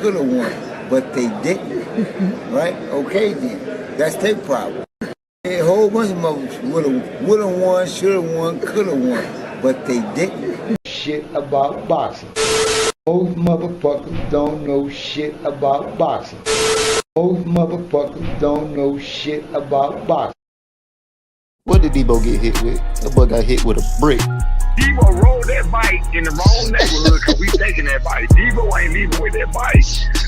could have won, but they didn't. Right? Okay then. That's their problem. A whole bunch of motherfuckers would have won, should have won, could have won, but they didn't. Shit about boxing. Most motherfuckers don't know shit about boxing. Most motherfuckers don't know shit about boxing. What did Debo get hit with? That boy got hit with a brick. Debo rolled that bike in the wrong neighborhood because we taking that bike. Debo ain't leaving with that bike.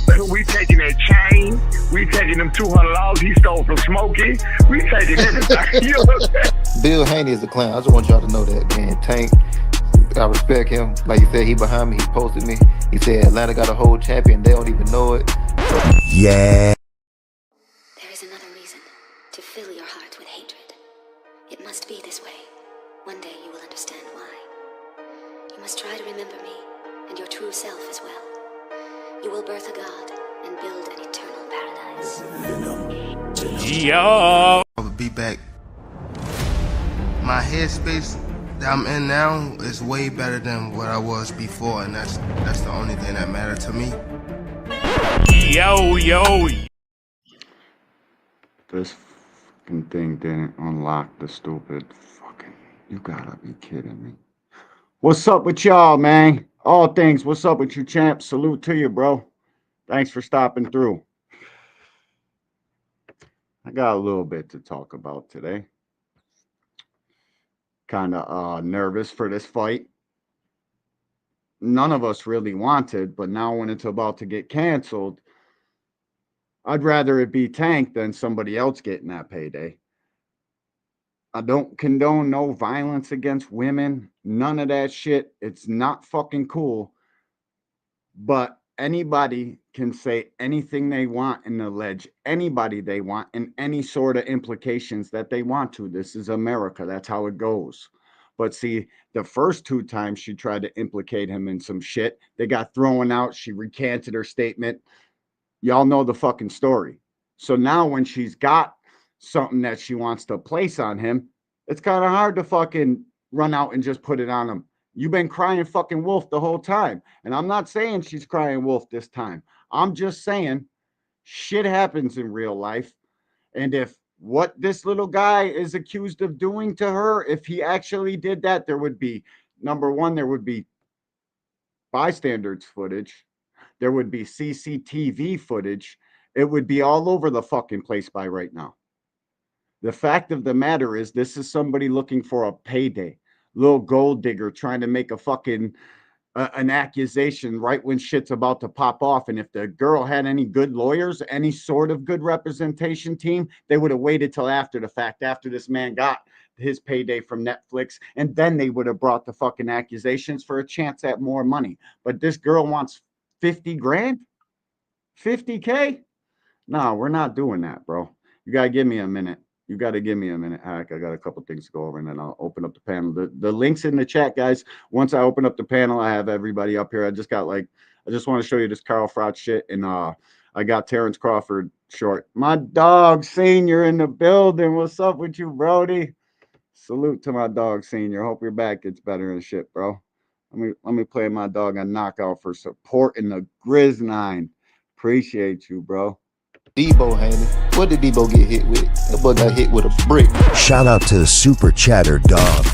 But we taking that chain. We taking them $200 he stole from Smokey. We taking everything. You know what I'm saying? Bill Haney is a clown. I just want y'all to know that, man. Tank, I respect him. Like you said, he behind me. He posted me. He said Atlanta got a whole champion. They don't even know it. Yeah. There is another reason to fill your heart with hatred. It must be this way. One day you will understand why. You must try to remember me and your true self as well. You will birth a god and build an eternal paradise. Yo! I'll be back. My headspace that I'm in now is way better than what I was before, and that's the only thing that mattered to me. Yo! This fucking thing didn't unlock the stupid fucking... You gotta be kidding me. What's up with y'all, man? All things, what's up with you, champ? Salute to you, bro. Thanks for stopping through. I got a little bit to talk about today. Kind of nervous for this fight. None of us really wanted, but now when it's about to get canceled, I'd rather it be Tank than somebody else getting that payday. I don't condone no violence against women. None of that shit. It's not fucking cool. But anybody can say anything they want and allege anybody they want and any sort of implications that they want to. This is America. That's how it goes. But see, the first two times she tried to implicate him in some shit, they got thrown out. She recanted her statement. Y'all know the fucking story. So now when she's got something that she wants to place on him, it's kind of hard to fucking run out and just put it on him. You've been crying fucking wolf the whole time. And I'm not saying she's crying wolf this time. I'm just saying shit happens in real life. And if what this little guy is accused of doing to her, if he actually did that, there would be, number one, there would be bystanders footage. There would be CCTV footage. It would be all over the fucking place by right now. The fact of the matter is, this is somebody looking for a payday. Little gold digger trying to make a fucking an accusation right when shit's about to pop off. And if the girl had any good lawyers, any sort of good representation team, they would have waited till after the fact, after this man got his payday from Netflix, and then they would have brought the fucking accusations for a chance at more money. But this girl wants 50 grand? 50K? No, we're not doing that, bro. You gotta give me a minute. You got to give me a minute, Hack. I got a couple things to go over, and then I'll open up the panel. The link's in the chat, guys. Once I open up the panel, I have everybody up here. I just want to show you this Carl Froch shit, and I got Terrence Crawford short. My dog, Senior, in the building. What's up with you, Brody? Salute to my dog, Senior. Hope your back gets better and shit, bro. Let me play my dog a knockout for supporting the Grizz9. Appreciate you, bro. Debo Haney. What did Debo get hit with? That boy got hit with a brick. Shout out to the Super Chatter Dog.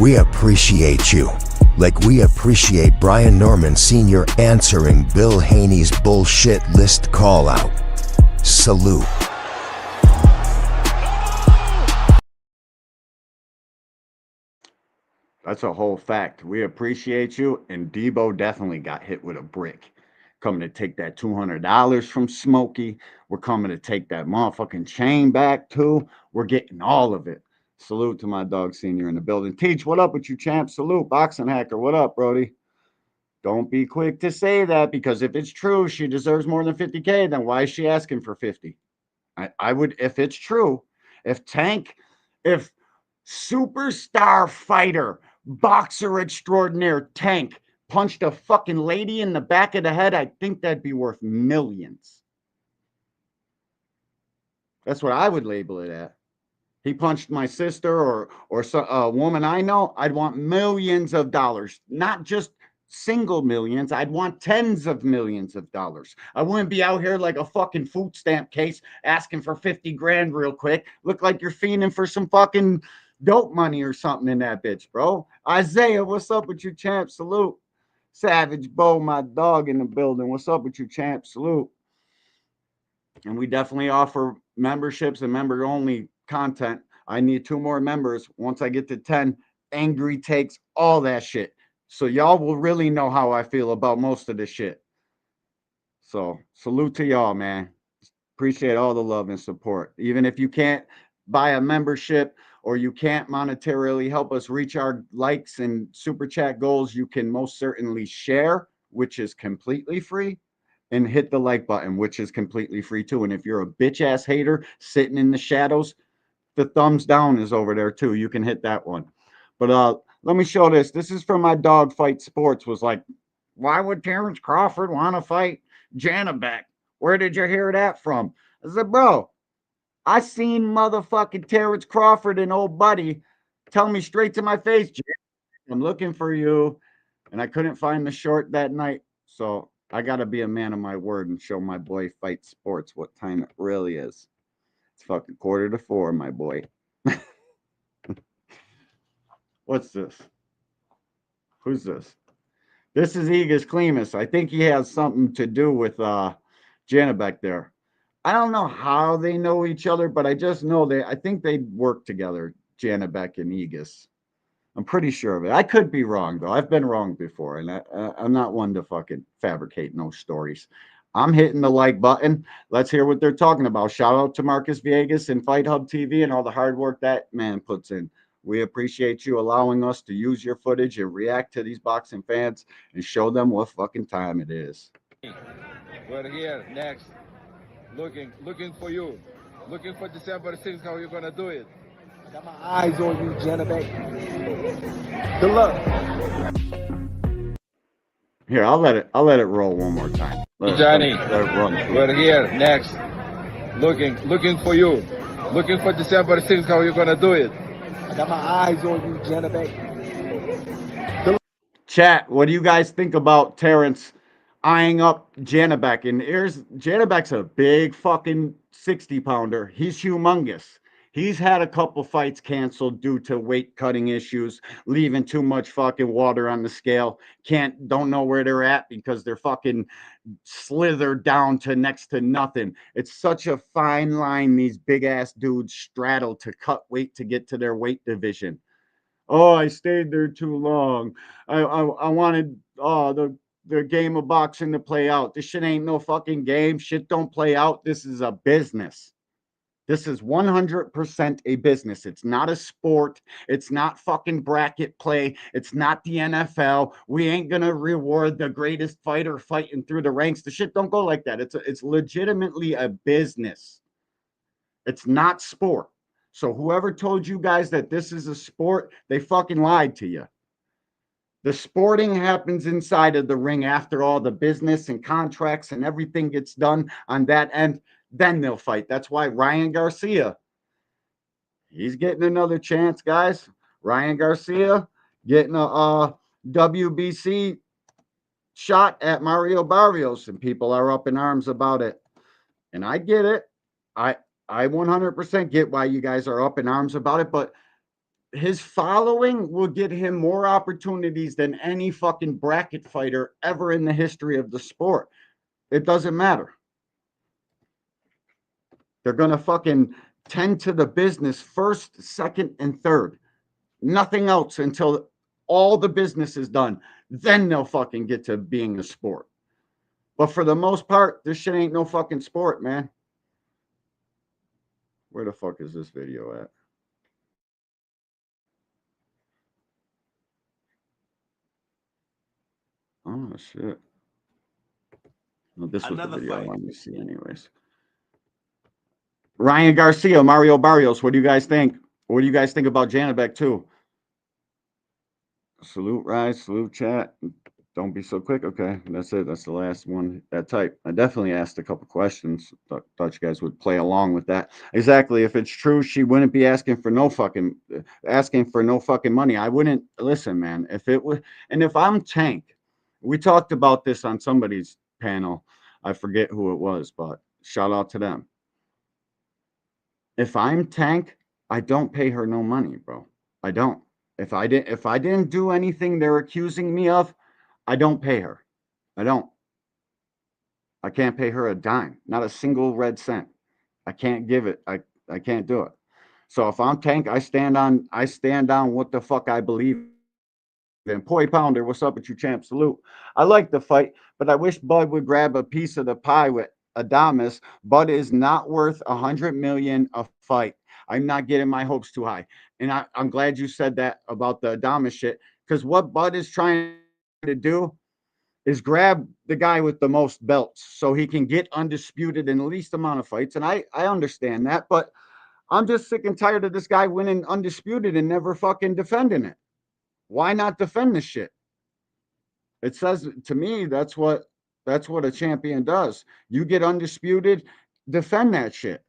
We appreciate you. Like we appreciate Brian Norman Sr. answering Bill Haney's bullshit list call out. Salute. That's a whole fact. We appreciate you. And Debo definitely got hit with a brick. Coming to take that $200 from Smokey. We're coming to take that motherfucking chain back too. We're getting all of it. Salute to my dog, Senior, in the building. Teach, what up with you, champ? Salute. Boxing Hacker, what up, Brody? Don't be quick to say that, because if it's true, she deserves more than 50K, then why is she asking for 50? I would, if it's true, if superstar fighter, boxer extraordinaire Tank punched a fucking lady in the back of the head, I think that'd be worth millions. That's what I would label it at. He punched my sister or a woman I know, I'd want millions of dollars, not just single millions. I'd want tens of millions of dollars. I wouldn't be out here like a fucking food stamp case asking for 50 grand real quick. Look like you're fiending for some fucking dope money or something in that bitch, bro. Isaiah, what's up with you, champ? Salute. Savage Bo, my dog in the building. What's up with you, champ? Salute. And we definitely offer memberships and member-only content. I need 2 more members. Once I get to 10, Angry takes all that shit. So y'all will really know how I feel about most of this shit. So salute to y'all, man. Appreciate all the love and support. Even if you can't buy a membership or you can't monetarily help us reach our likes and super chat goals, you can most certainly share, which is completely free, and hit the like button, which is completely free too. And if you're a bitch ass hater sitting in the shadows, the thumbs down is over there too. You can hit that one. But let me show this. This is from my dog Fight Sports. Was like, why would Terrence Crawford want to fight Janibek? Where did you hear that from? I said, bro, I seen motherfucking Terrence Crawford and old buddy tell me straight to my face, I'm looking for you. And I couldn't find the short that night. So I got to be a man of my word and show my boy Fight Sports what time it really is. It's fucking 3:45, my boy. What's this? Who's this? This is Igis Klimas. I think he has something to do with Janibek there. I don't know how they know each other, but I just know I think they work together, Janibek and Igis. I'm pretty sure of it. I could be wrong, though. I've been wrong before, and I'm not one to fucking fabricate no stories. I'm hitting the like button. Let's hear what they're talking about. Shout out to Marcus Viegas and Fight Hub TV and all the hard work that man puts in. We appreciate you allowing us to use your footage and react to these boxing fans and show them what fucking time it is. We're here next, looking for you, looking for December 6th. How you gonna do it? I got my eyes on you, Janibek. Good luck. Here, I'll let it roll one more time. Johnny, we're here next, looking for you, looking for December 6th. How you gonna do it? I got my eyes on you, Janibek. Chat, what do you guys think about Terrence eyeing up Janibek? And Janibek's a big fucking 60-pounder. He's humongous. He's had a couple fights canceled due to weight cutting issues, leaving too much fucking water on the scale. Don't know where they're at because they're fucking slithered down to next to nothing. It's such a fine line these big ass dudes straddle to cut weight to get to their weight division. Oh, I stayed there too long. I wanted the game of boxing to play out. This shit ain't no fucking game. Shit don't play out. This is a business. This is 100% a business. It's not a sport. It's not fucking bracket play. It's not the NFL. We ain't going to reward the greatest fighter fighting through the ranks. The shit don't go like that. It's legitimately a business. It's not sport. So whoever told you guys that this is a sport, they fucking lied to you. The sporting happens inside of the ring after all the business and contracts and everything gets done on that end. Then they'll fight. That's why Ryan Garcia, he's getting another chance, guys. Ryan Garcia getting a WBC shot at Mario Barrios, and people are up in arms about it. And I get it. I 100% get why you guys are up in arms about it, but his following will get him more opportunities than any fucking bracket fighter ever in the history of the sport. It doesn't matter. They're going to fucking tend to the business first, second, and third. Nothing else until all the business is done. Then they'll fucking get to being a sport. But for the most part, this shit ain't no fucking sport, man. Where the fuck is this video at? Oh, shit. Well, this was the video I wanted to see anyways. Ryan Garcia, Mario Barrios. What do you guys think? What do you guys think about Janibek too? Salute, Rise. Salute, chat. Don't be so quick. Okay, that's it. That's the last one. That type. I definitely asked a couple questions. Thought you guys would play along with that. Exactly. If it's true, she wouldn't be asking for no fucking money. I wouldn't listen, man. If it was, and if I'm Tank, We talked about this on somebody's panel. I forget who it was, but shout out to them. If I'm Tank, I don't pay her no money, bro. I don't. If I didn't do anything they're accusing me of, I don't pay her. I don't. I can't pay her a dime, not a single red cent. I can't give it. I can't do it. So if I'm Tank, I stand on what the fuck I believe in. Poi Pounder, what's up with you, champ? Salute. I like the fight, but I wish Bud would grab a piece of the pie with Adames. Bud is not worth 100 million a fight. I'm not getting my hopes too high. And I'm glad you said that about the Adames shit, because what Bud is trying to do is grab the guy with the most belts so he can get undisputed in the least amount of fights. And I understand that, but I'm just sick and tired of this guy winning undisputed and never fucking defending it. Why not defend this shit? It says to me that's what a champion does. You get undisputed, defend that shit.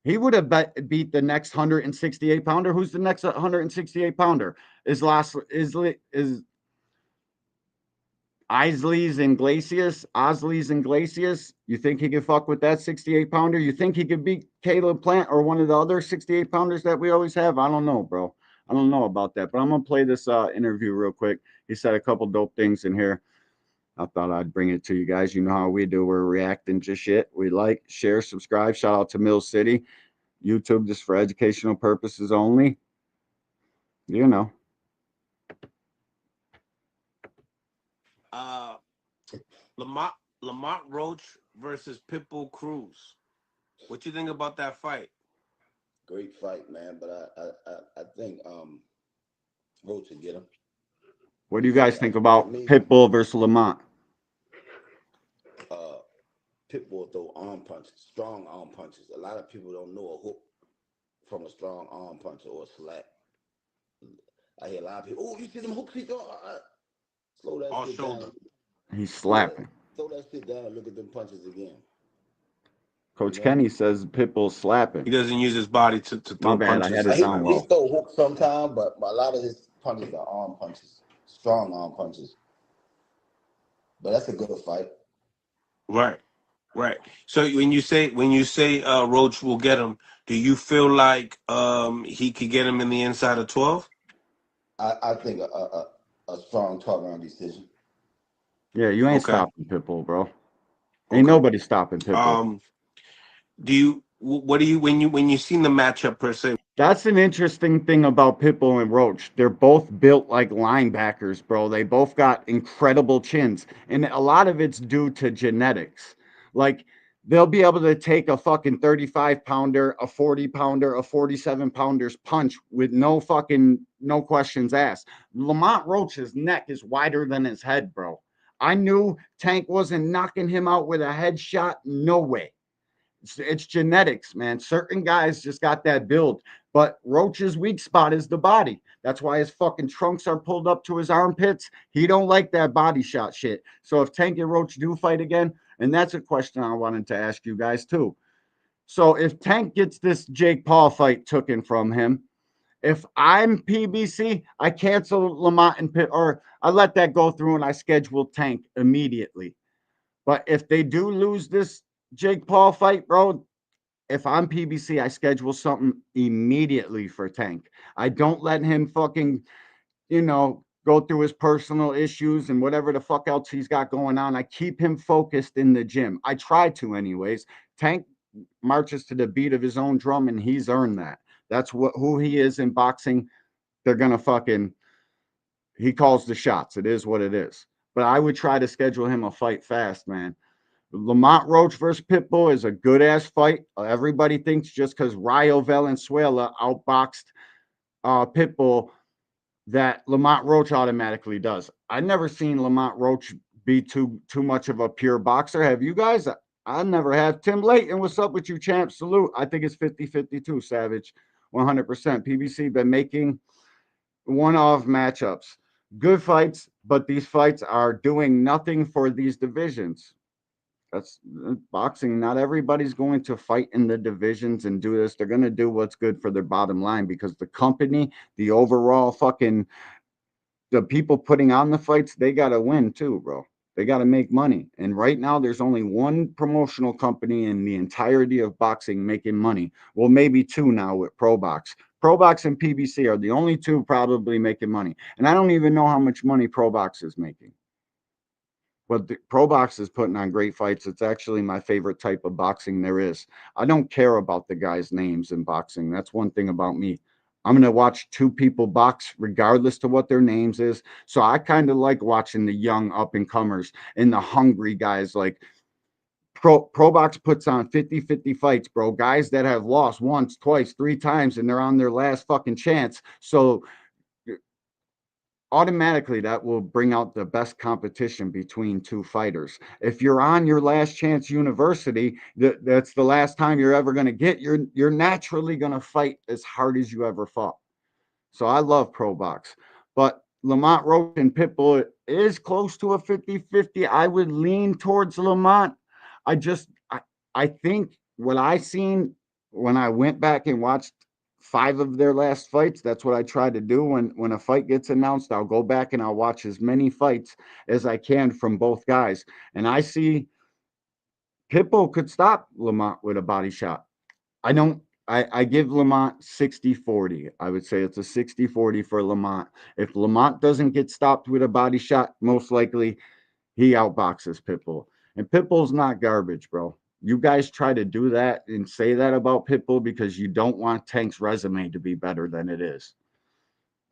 He would have beat the next 168 pounder. Who's the next 168 pounder? Is Osleys and Glacius. You think he could fuck with that 68 pounder? You think he could beat Caleb Plant or one of the other 68 pounders that we always have? I don't know, bro. I don't know about that, but I'm gonna play this interview real quick. He said a couple dope things in here. I thought I'd bring it to you guys. You know how we do. We're reacting to shit. We like, share, subscribe. Shout out to Mill City. YouTube just for educational purposes only. You know. Lamont Roach versus Pitbull Cruz. What you think about that fight? Great fight, man. But I think Roach will get him. What do you guys think about Pitbull versus Lamont? Pitbull throw arm punches, strong arm punches. A lot of people don't know a hook from a strong arm punch or a slap. I hear a lot of people, oh, you see them hooks he throw? Slow that shit down. He's slapping. Throw that shit down and look at them punches again. Coach Kenny says Pitbull's slapping. He doesn't use his body to throw punches. I had it down low. He throw hooks sometimes, but a lot of his punches are arm punches, strong arm punches. But that's a good fight. Right. So when you say Roach will get him, do you feel like he could get him in the inside of 12? I think a strong 12-round decision. Yeah, you ain't stopping Pitbull, bro. Ain't nobody stopping Pitbull. When you seen the matchup per se? That's an interesting thing about Pitbull and Roach. They're both built like linebackers, bro. They both got incredible chins, and a lot of it's due to genetics. Like, they'll be able to take a fucking 35-pounder, a 40-pounder, a 47-pounder's punch with no questions asked. Lamont Roach's neck is wider than his head, bro. I knew Tank wasn't knocking him out with a headshot. No way. It's genetics, man. Certain guys just got that build. But Roach's weak spot is the body. That's why his fucking trunks are pulled up to his armpits. He don't like that body shot shit. So if Tank and Roach do fight again, and that's a question I wanted to ask you guys too. So if Tank gets this Jake Paul fight taken from him, if I'm PBC, I cancel Lamont and Pitt, or I let that go through and I schedule Tank immediately. But if they do lose this Jake Paul fight, bro, if I'm PBC, I schedule something immediately for Tank. I don't let him fucking, go through his personal issues and whatever the fuck else he's got going on. I keep him focused in the gym. I try to anyways. Tank marches to the beat of his own drum, and he's earned that. That's who he is in boxing. They're going to he calls the shots. It is what it is. But I would try to schedule him a fight fast, man. Lamont Roach versus Pitbull is a good-ass fight. Everybody thinks just because Rayo Valenzuela outboxed Pitbull that Lamont Roach automatically does. I never seen Lamont Roach be too much of a pure boxer. Have you guys? I never have. Tim Layton, what's up with you, champ? Salute. I think it's 50-52, Savage. 100%. PBC been making one-off matchups. Good fights, but these fights are doing nothing for these divisions. That's boxing. Not everybody's going to fight in the divisions and do this. They're going to do what's good for their bottom line, because the company, the overall the people putting on the fights, they got to win too, bro. They got to make money. And right now, there's only one promotional company in the entirety of boxing making money. Well, maybe two now with ProBox. ProBox and PBC are the only two probably making money. And I don't even know how much money ProBox is making. But the ProBox is putting on great fights. It's actually my favorite type of boxing there is. I don't care about the guys' names in boxing. That's one thing about me. I'm going to watch two people box regardless to what their names is. So I kind of like watching the young up and comers and the hungry guys. Like ProBox puts on 50-50 fights, bro. Guys that have lost once, twice, 3 times, and they're on their last fucking chance. So automatically that will bring out the best competition between two fighters. If you're on your last chance university, that's the last time you're ever going to get, you're naturally going to fight as hard as you ever fought. So I love ProBox. But Lamont Roach and Pitbull is close to a 50-50. I would lean towards Lamont. I think what I seen when I went back and watched 5 of their last fights, that's what I try to do. When a fight gets announced, I'll go back and I'll watch as many fights as I can from both guys. And I see Pitbull could stop Lamont with a body shot. I give Lamont 60-40. I would say it's a 60-40 for Lamont. If Lamont doesn't get stopped with a body shot, most likely he outboxes Pitbull. And Pitbull's not garbage, bro. You guys try to do that and say that about Pitbull because you don't want Tank's resume to be better than it is.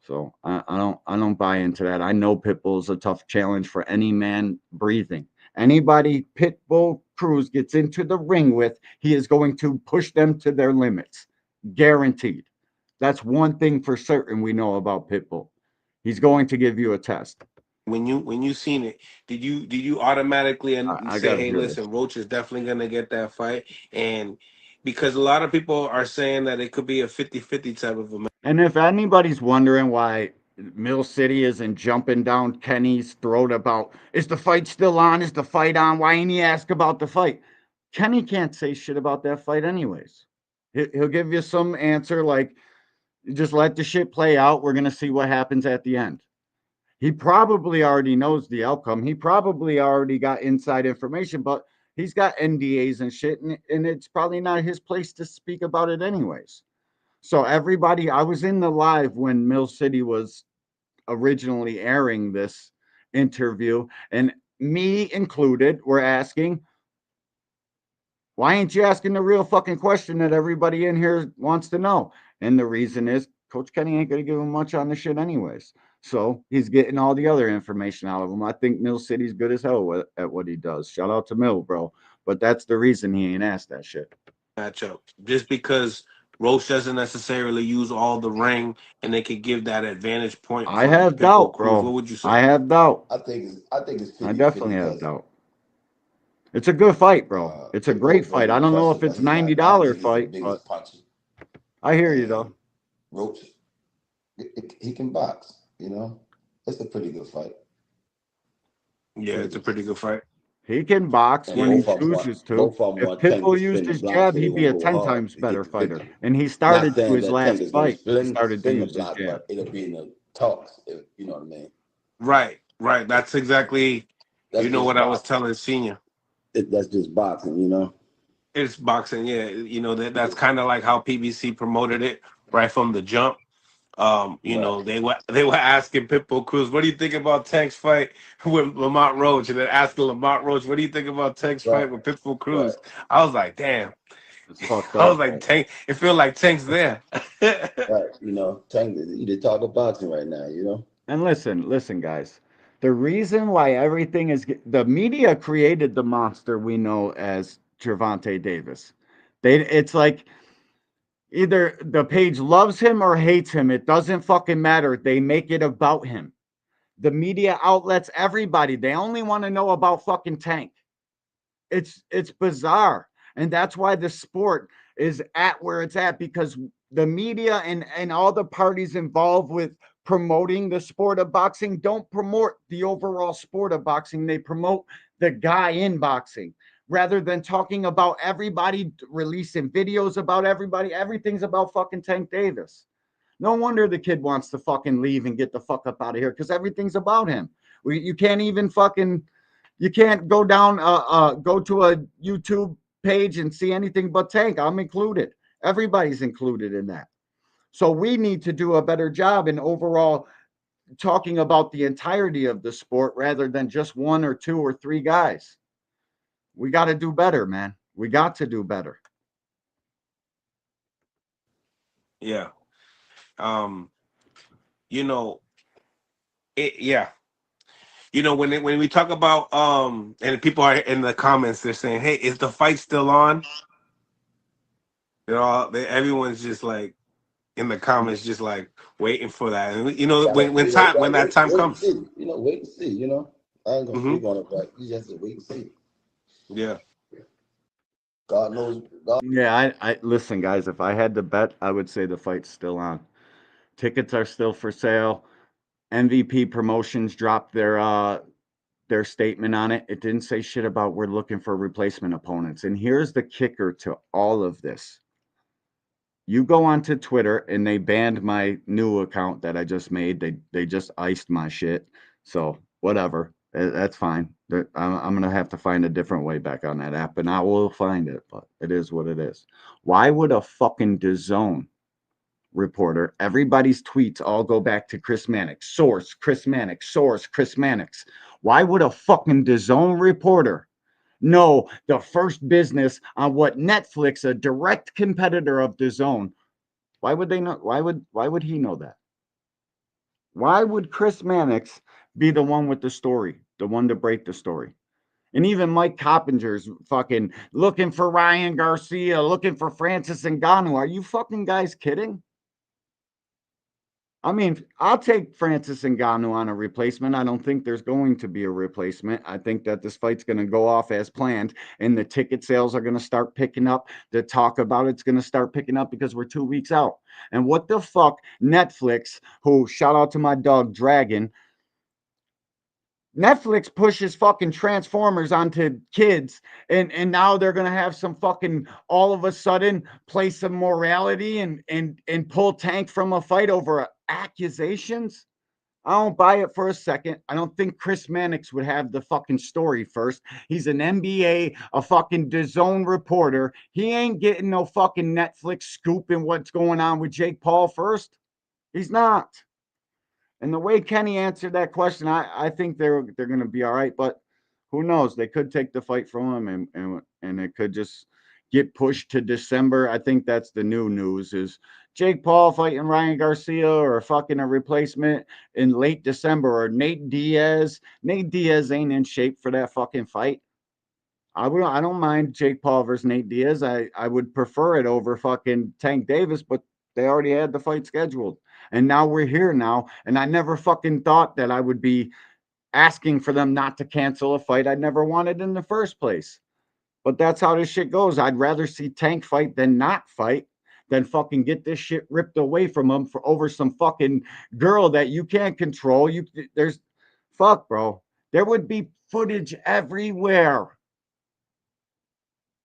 So I don't buy into that. I know Pitbull's a tough challenge for any man breathing. Anybody Pitbull Cruz gets into the ring with, he is going to push them to their limits. Guaranteed. That's one thing for certain we know about Pitbull. He's going to give you a test. When you seen it, did you automatically say, hey, listen, this. Roach is definitely gonna get that fight? And because a lot of people are saying that it could be a 50-50 type of a match. And if anybody's wondering why Mill City isn't jumping down Kenny's throat about, is the fight still on? Is the fight on? Why ain't he ask about the fight? Kenny can't say shit about that fight anyways. He'll give you some answer like, just let the shit play out. We're going to see what happens at the end. He probably already knows the outcome. He probably already got inside information, but he's got NDAs and shit, and it's probably not his place to speak about it anyways. So everybody, I was in the live when Mill City was originally airing this interview, and me included, were asking, why ain't you asking the real fucking question that everybody in here wants to know? And the reason is Coach Kenny ain't going to give him much on the shit anyways. So he's getting all the other information out of him. I think Mill City's good as hell at what he does. Shout out to Mill, bro. But that's the reason he ain't asked that shit. Matchup. Just because Roach doesn't necessarily use all the ring and they could give that advantage point. I have doubt, bro. What would you say? I have doubt. I think it's 50, I definitely have doubt. It's a good fight, bro. It's a great fight. I don't know if it's $90 fight, but I hear you though. Roach, he can box. You know, it's a pretty good fight. Yeah, it's a pretty good fight. He can box when he chooses to. If Pitbull used his jab, he'd be a 10 times better fighter. And he started to his last fight. He started to use his jab. It'll be in the talks, you know what I mean? Right. That's exactly, you know what I was telling Senior. That's just boxing, you know? It's boxing, yeah. You know, that's kind of like how PBC promoted it right from the jump. You know, they were asking Pitbull Cruz, what do you think about Tank's fight with Lamont Roach? And then asking Lamont Roach, what do you think about Tank's fight with Pitbull Cruz? I was like, damn. I was like, Tank, it feels like Tank's there. Right, you know, Tank, you talk about boxing right now, you know? And listen, guys. The reason why everything is, the media created the monster we know as Gervonta Davis. It's like, either the page loves him or hates him. It doesn't fucking matter. They make it about him. The media outlets, everybody, they only want to know about fucking Tank. It's bizarre. And that's why the sport is at where it's at, because the media and all the parties involved with promoting the sport of boxing don't promote the overall sport of boxing. They promote the guy in boxing. Rather than talking about everybody, releasing videos about everybody, everything's about fucking Tank Davis. No wonder the kid wants to fucking leave and get the fuck up out of here, because everything's about him. You can't even fucking You can't go down, go to a YouTube page and see anything but Tank. I'm included. Everybody's included in that. So we need to do a better job in overall talking about the entirety of the sport rather than just one or two or three guys. We got to do better, man. We got to do better. Yeah. You know, yeah. You know, when we talk about and people are in the comments, they're saying, "Hey, is the fight still on?" You know, everyone's just like in the comments, just like waiting for that. And you know, when that time wait and comes. see. Wait and see. I ain't gonna Hmm. speak on it, but you just have to wait and see. Yeah. God knows. God. Yeah, I listen, guys. If I had to bet, I would say the fight's still on. Tickets are still for sale. MVP Promotions dropped their statement on it. It didn't say shit about we're looking for replacement opponents. And here's the kicker to all of this. You go onto Twitter and they banned my new account that I just made. They just iced my shit. So whatever. That's fine. I'm gonna have to find a different way back on that app, and I will find it, but it is what it is. Why would a fucking DAZN reporter, everybody's tweets all go back to Chris Mannix, source Chris Mannix, source Chris Mannix? Why would a fucking DAZN reporter know the first business on what Netflix, a direct competitor of DAZN, why would they know? Why would he know that? Why would Chris Mannix be the one with the story, the one to break the story? And even Mike Coppinger's fucking looking for Ryan Garcia, looking for Francis Ngannou. Are you fucking guys kidding? I mean, I'll take Francis Ngannou on a replacement. I don't think there's going to be a replacement. I think that this fight's going to go off as planned, and the ticket sales are going to start picking up. The talk about it's going to start picking up because we're 2 weeks out. And what the fuck, Netflix, who shout out to my dog Dragon, Netflix pushes fucking Transformers onto kids, and now they're gonna have some fucking all of a sudden play some morality and pull Tank from a fight over accusations. I don't buy it for a second. I don't think Chris Mannix would have the fucking story first. He's an NBA, a fucking DAZN reporter. He ain't getting no fucking Netflix scoop in what's going on with Jake Paul first. He's not. And the way Kenny answered that question, I think they're going to be all right. But who knows? They could take the fight from him, and it could just get pushed to December. I think that's the new news: is Jake Paul fighting Ryan Garcia, or fucking a replacement in late December, or Nate Diaz. Nate Diaz ain't in shape for that fucking fight. I don't mind Jake Paul versus Nate Diaz. I would prefer it over fucking Tank Davis, but they already had the fight scheduled. And now we're here now. And I never fucking thought that I would be asking for them not to cancel a fight I never wanted in the first place. But that's how this shit goes. I'd rather see Tank fight than not fight, than fucking get this shit ripped away from him for over some fucking girl that you can't control. There's fuck, bro. There would be footage everywhere.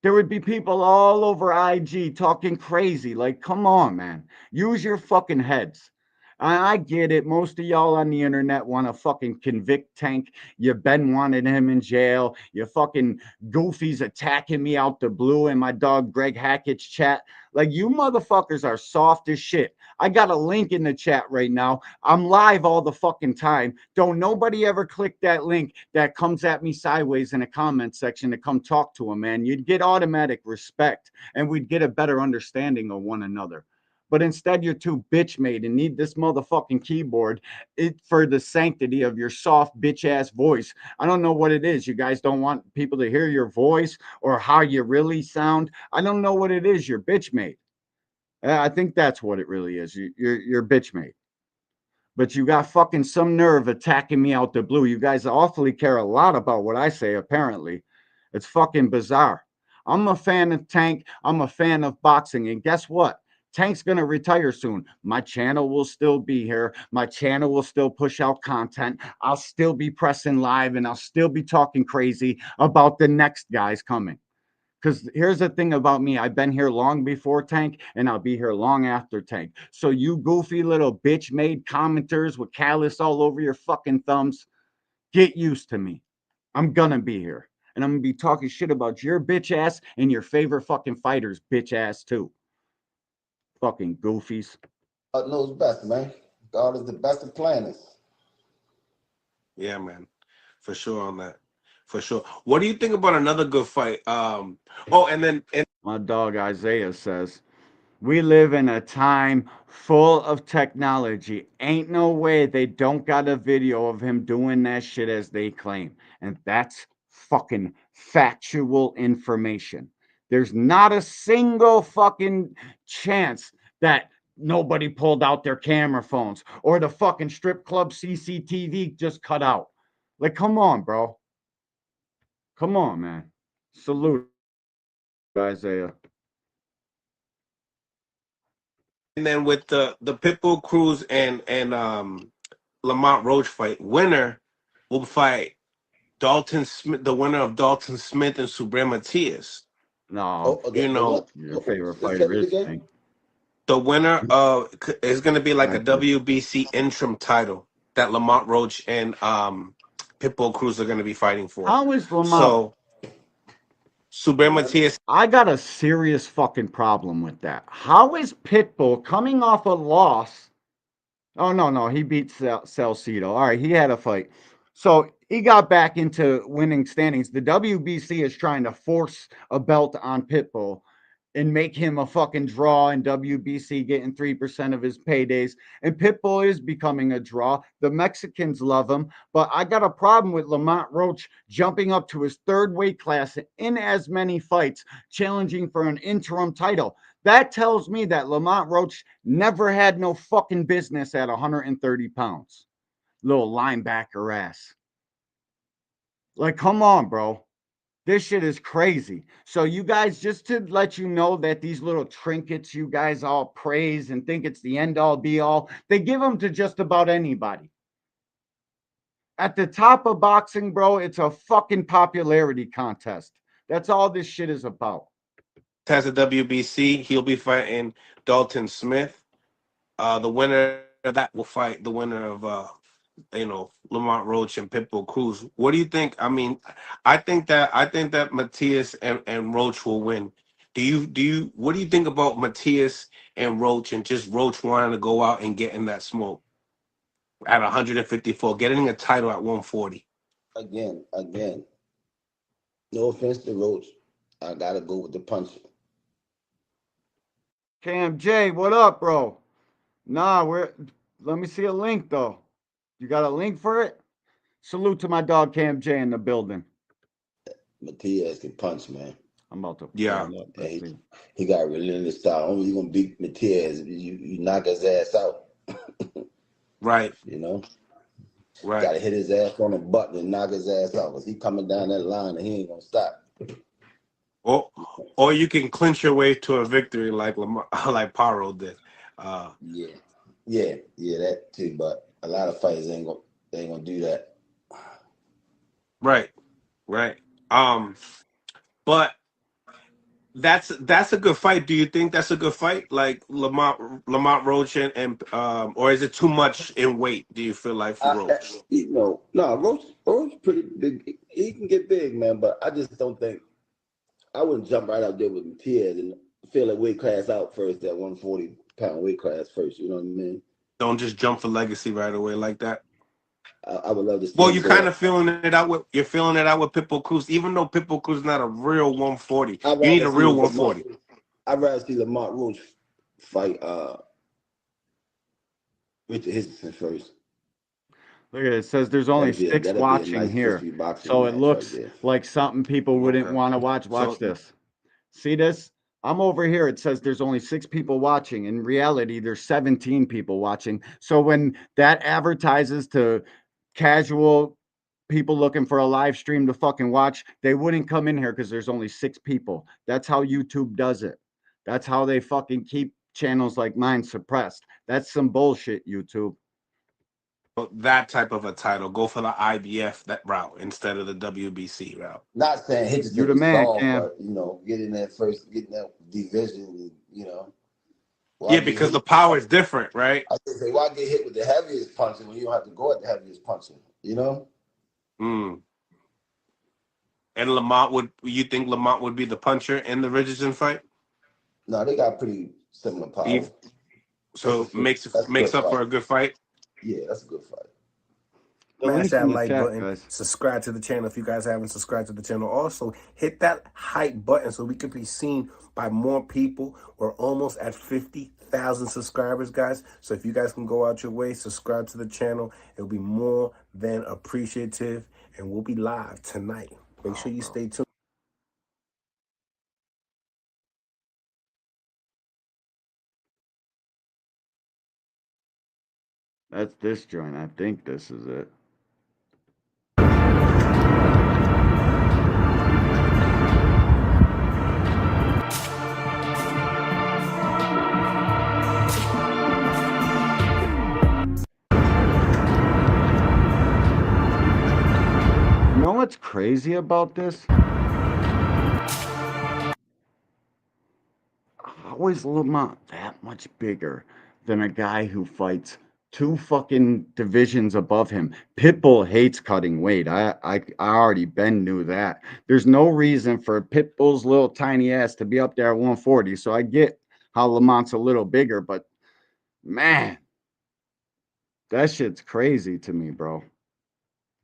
There would be people all over IG talking crazy. Like, come on, man. Use your fucking heads. I get it. Most of y'all on the internet want to fucking convict Tank. You've been wanting him in jail. You fucking goofies attacking me out the blue in my dog Greg Hackett's chat. Like, you motherfuckers are soft as shit. I got a link in the chat right now. I'm live all the fucking time. Don't nobody ever click that link that comes at me sideways in a comment section to come talk to him, man. You'd get automatic respect, and we'd get a better understanding of one another. But instead, you're too bitch made and need this motherfucking keyboard for the sanctity of your soft bitch ass voice. I don't know what it is. You guys don't want people to hear your voice or how you really sound. I don't know what it is. You're bitch made. I think that's what it really is. You're bitch made. But you got fucking some nerve attacking me out the blue. You guys awfully care a lot about what I say, apparently. It's fucking bizarre. I'm a fan of Tank. I'm a fan of boxing. And guess what? Tank's going to retire soon. My channel will still be here. My channel will still push out content. I'll still be pressing live, and I'll still be talking crazy about the next guys coming. Because here's the thing about me. I've been here long before Tank, and I'll be here long after Tank. So you goofy little bitch made commenters with callus all over your fucking thumbs, get used to me. I'm gonna be here. And I'm gonna be talking shit about your bitch ass and your favorite fucking fighters, bitch ass too. Fucking goofies. God knows best, man. God is the best of planners. Yeah, man, for sure on that, for sure. What do you think about another good fight? Oh, and My dog Isaiah says, we live in a time full of technology. Ain't no way they don't got a video of him doing that shit as they claim. And that's fucking factual information. There's not a single fucking chance that nobody pulled out their camera phones or the fucking strip club CCTV just cut out. Like, come on, bro. Come on, man. Salute, Isaiah. then with the Pitbull Cruz and Lamont Roach fight, winner will fight Dalton Smith, the winner of Dalton Smith and Subriel Matias. No, You know, your favorite Let's fighter check it is again. Tank. the winner is going to be like a Exactly. WBC interim title that Lamont Roach and Pitbull Cruz are going to be fighting for. How is Lamont? So Subriel Matias, I got a serious fucking problem with that. How is Pitbull coming off a loss? Oh, no, he beat Salcido. All right, he had a fight. So he got back into winning standings. The WBC is trying to force a belt on Pitbull and make him a fucking draw, and WBC getting 3% of his paydays. And Pitbull is becoming a draw. The Mexicans love him. But I got a problem with Lamont Roach jumping up to his third weight class in as many fights, challenging for an interim title. That tells me that Lamont Roach never had no fucking business at 130 pounds. Little linebacker ass. Like, come on, bro. This shit is crazy. So you guys, just to let you know that these little trinkets you guys all praise and think it's the end all be all, they give them to just about anybody. At the top of boxing, bro, it's a fucking popularity contest. That's all this shit is about. has a WBC. He'll be fighting Dalton Smith. The winner of that will fight the winner of Lamont Roach and Pitbull Cruz. What do you think? I mean, I think that Matias and Roach will win. What do you think about Matias and Roach and just Roach wanting to go out and getting that smoke at 154, getting a title at 140? Again. No offense to Roach. I gotta go with the puncher. KMJ, what up, bro? Nah, let me see a link though. You got a link for it? Salute to my dog KMJ in the building. Matias can punch, man. I'm about to Yeah. He got a relentless style. Only you gonna beat Matias, you knock his ass out. Right. You know? Right. Gotta hit his ass on the button and knock his ass out. Cause he coming down that line and he ain't gonna stop. Or you can clinch your way to a victory like Paro did. Yeah, that too. But a lot of fighters ain't gonna do that. Right. But that's a good fight. Do you think that's a good fight, like Lamont Roach and or is it too much in weight? Do you feel like for Roach? Roach pretty big. He can get big, man. But I just don't think I wouldn't jump right out there with Matias and fill a weight class out first, that 140-pound weight class first. You know what I mean? Don't just jump for legacy right away like that. I would love to see. Well, you're kind of feeling it out with Pitbull Cruz, even though Pitbull Cruz is not a real 140. You need a real 140. I'd rather see Lamont Roach fight Richard Hizson first. Look at it. It says there's only 6 watching here. So it looks like something people wouldn't want to watch. Watch this. See this? I'm over here. It says there's only 6 people watching. In reality, there's 17 people watching. So when that advertises to casual people looking for a live stream to fucking watch, they wouldn't come in here because there's only 6 people. That's how YouTube does it. That's how they fucking keep channels like mine suppressed. That's some bullshit, YouTube. That type of a title, go for the IBF that route instead of the WBC route. Not saying hit you the man, Cam. But get in there first, get in that division. Because the power is different, right? I say, why get hit with the heaviest puncher when you don't have to go at the heaviest puncher? You know. And Lamont would you think Lamont would be the puncher in the Richardson fight? No, they got pretty similar power. So makes up for a good fight. Yeah, that's a good fight. Smash that like chat, button. guys. Subscribe to the channel if you guys haven't subscribed to the channel. Also, hit that hype button so we can be seen by more people. We're almost at 50,000 subscribers, guys. So if you guys can go out your way, subscribe to the channel. It'll be more than appreciative. And we'll be live tonight. Make sure you stay tuned. That's this joint. I think this is it. You know what's crazy about this? How is Lamont that much bigger than a guy who fights 2 fucking divisions above him? Pitbull hates cutting weight. I already knew that. There's no reason for Pitbull's little tiny ass to be up there at 140. So I get how Lamont's a little bigger, but man, that shit's crazy to me, bro.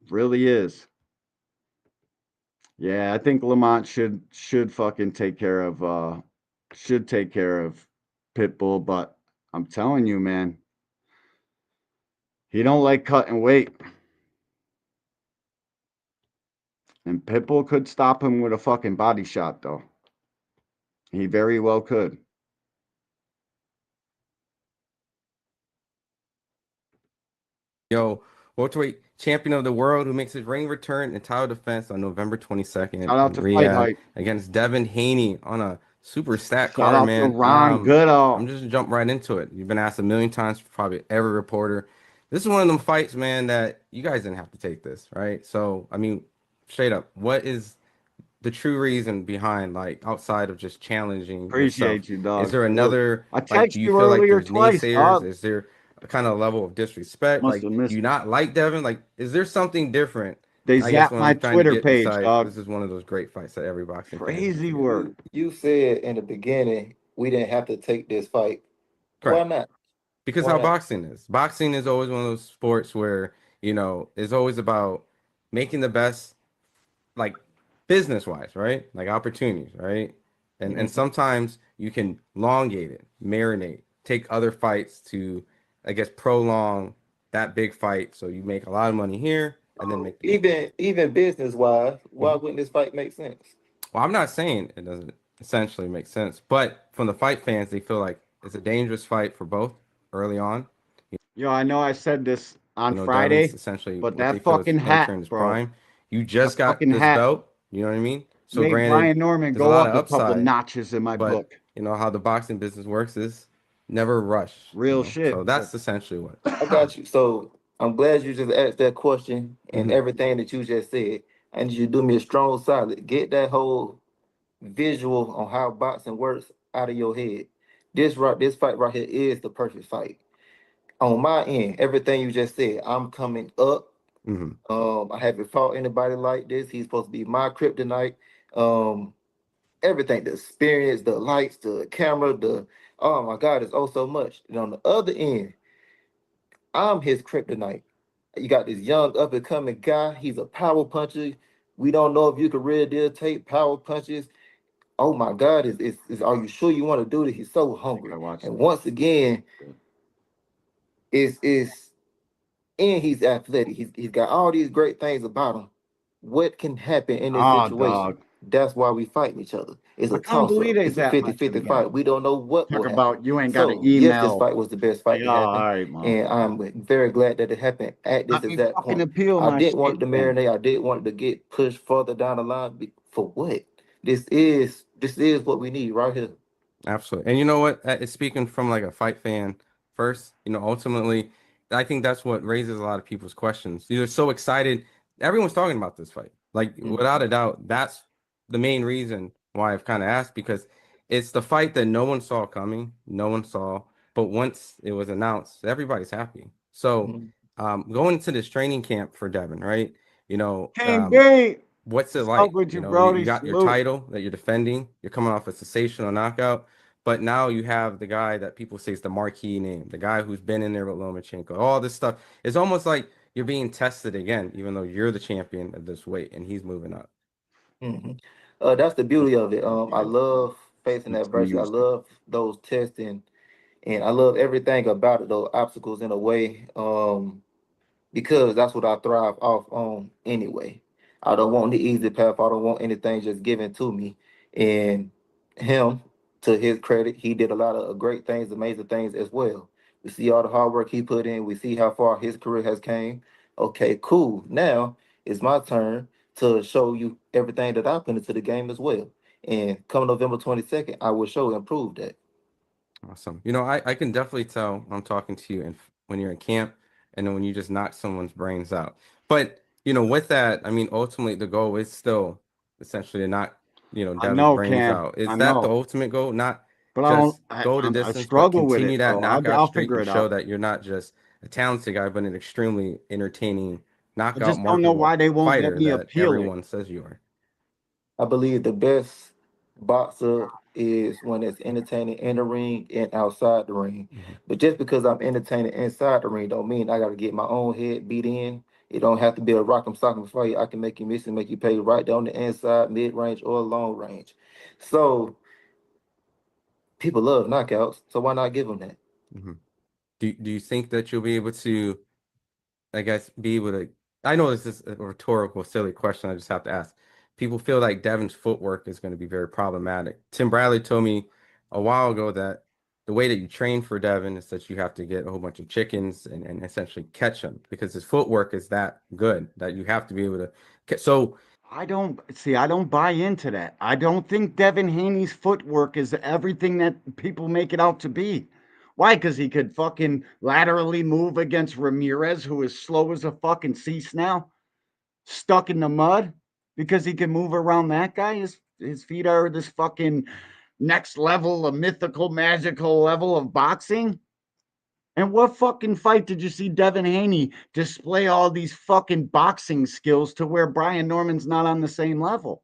Really is. Yeah, I think Lamont should fucking take care of Pitbull, but I'm telling you, man, he don't like cutting weight. And Pitbull could stop him with a fucking body shot, though. He very well could. Yo, welterweight champion of the world who makes his ring return and title defense on November 22nd Shout out to Fight Riyadh Hype. against Devin Haney on a super stat Shout card, out man. to Ron Goodall. I'm just jump right into it. You've been asked a million times, probably every reporter. This is one of them fights, man, that you guys didn't have to take this, right? So, I mean, straight up, what is the true reason behind, like, outside of just challenging Appreciate yourself? you, dog. Is there another, I like, texted do you you feel like earlier there's twice, naysayers? dog. Is there a kind of level of disrespect? Must Like, have do missed you it. not like Devin? Like, is there something different? They I guess zapped what my I'm trying to Twitter get page, beside, dog. this is one of those great fights that every boxing fan Crazy should see. work. You said in the beginning we didn't have to take this fight. Why Correct. not? Because Why how not? boxing is. Boxing is always one of those sports where, you know, it's always about making the best, like, business-wise, right? Like, opportunities, right? And sometimes you can elongate it, marinate, take other fights to, I guess, prolong that big fight. So you make a lot of money here and then make the Even business wise, why wouldn't this fight make sense? Well, I'm not saying it doesn't essentially make sense, but from the fight fans, they feel like it's a dangerous fight for both early on. Yo, I know I said this on You know, Friday, Devin's essentially but what they that feel is fucking entering hat, his bro. prime. You just That got fucking this hat belt, you know what I mean? So made granted, Brian Norman there's a go lot up of a couple upside, notches in my but book. you know how the boxing business works is never rush. Real You know? shit. So that's essentially what. I got you. So I'm glad you just asked that question and everything that you just said. I need you to do me a strong solid. Get that whole visual on how boxing works out of your head. This fight right here is the perfect fight. On my end, everything you just said, I'm coming up. I haven't fought anybody like this. He's supposed to be my kryptonite. Everything, the experience, the lights, the camera, oh my God, it's oh so much. And on the other end, I'm his kryptonite. You got this young up and coming guy. He's a power puncher. We don't know if you can real deal take power punches. Oh my God, are you sure you want to do this? He's so hungry. And once again, and he's athletic. He's got all these great things about him. What can happen in this situation? Dog. That's why we fighting each other. It's a I can't toss up. believe they It's a zapped my 50-50 Twitter fight. page. We don't know what will Talk happen. about you ain't got an So, yes, this email. fight was the best fight Like, to oh, happen. all right, And motherfucker. I'm very glad that it happened at this Let me exact fucking point. appeal I my didn't want it shit to then. marinate. I didn't want it to get pushed further down the line. For what? This is what we need right here. Absolutely. And you know what? Speaking from like a fight fan first, you know, ultimately, I think that's what raises a lot of people's questions. They're so excited. Everyone's talking about this fight. Like, without a doubt, that's the main reason why I've kind of asked, because it's the fight that no one saw coming. No one saw. But once it was announced, everybody's happy. So going into this training camp for Devin, right? You know, King Gate. what's it Up like? with You you, know, you Brody. got your Salute. title that you're defending. You're coming off a sensational knockout, but now you have the guy that people say is the marquee name, the guy who's been in there with Lomachenko. All this stuff. It's almost like you're being tested again, even though you're the champion of this weight and he's moving up. That's the beauty of it. I love facing It's adversity. I music. love those testing, and I love everything about it. Those obstacles in a way. Because that's what I thrive off on anyway. I don't want the easy path. I don't want anything just given to me. And him, to his credit, he did a lot of great things, amazing things as well. We see all the hard work he put in. We see how far his career has came. Okay, cool. Now it's my turn to show you everything that I put into the game as well. And come November 22nd, I will show and prove that. Awesome. You know, I can definitely tell when I'm talking to you and when you're in camp and then when you just knock someone's brains out. But, you know, with that, I mean, ultimately the goal is still essentially to knock, you know, I Devin's know, brains Cam. out. Is I that the know. ultimate goal? Not But just I go the I distance, but struggle with continue it, that bro. knockout I'll streak figure and it show out. that you're not just a talented guy, but an extremely entertaining, I knockout just don't know marketable why they won't let fighter me that appeal it. everyone says you are. I believe the best boxer is when it's entertaining in the ring and outside the ring. Mhm. But just because I'm entertaining inside the ring don't mean I gotta get my own head beat in. It don't have to be a rock'em sock'em fight. I can make you miss and make you pay right down the inside, mid range, or long range. So people love knockouts, so why not give them that? Mhm. Do you think that you'll be able to, I guess, be able to? I know this is a rhetorical, silly question. I just have to ask. People feel like Devin's footwork is going to be very problematic. Tim Bradley told me a while ago that the way that you train for Devin is that you have to get a whole bunch of chickens and essentially catch him because his footwork is that good that you have to be able to. So I don't buy into that. I don't think Devin Haney's footwork is everything that people make it out to be. Why? Because he could fucking laterally move against Ramirez, who is slow as a fucking sea snail, stuck in the mud. Because he can move around that guy. His feet are this fucking next level, a mythical, magical level of boxing. And what fucking fight did you see Devin Haney display all these fucking boxing skills to where Brian Norman's not on the same level?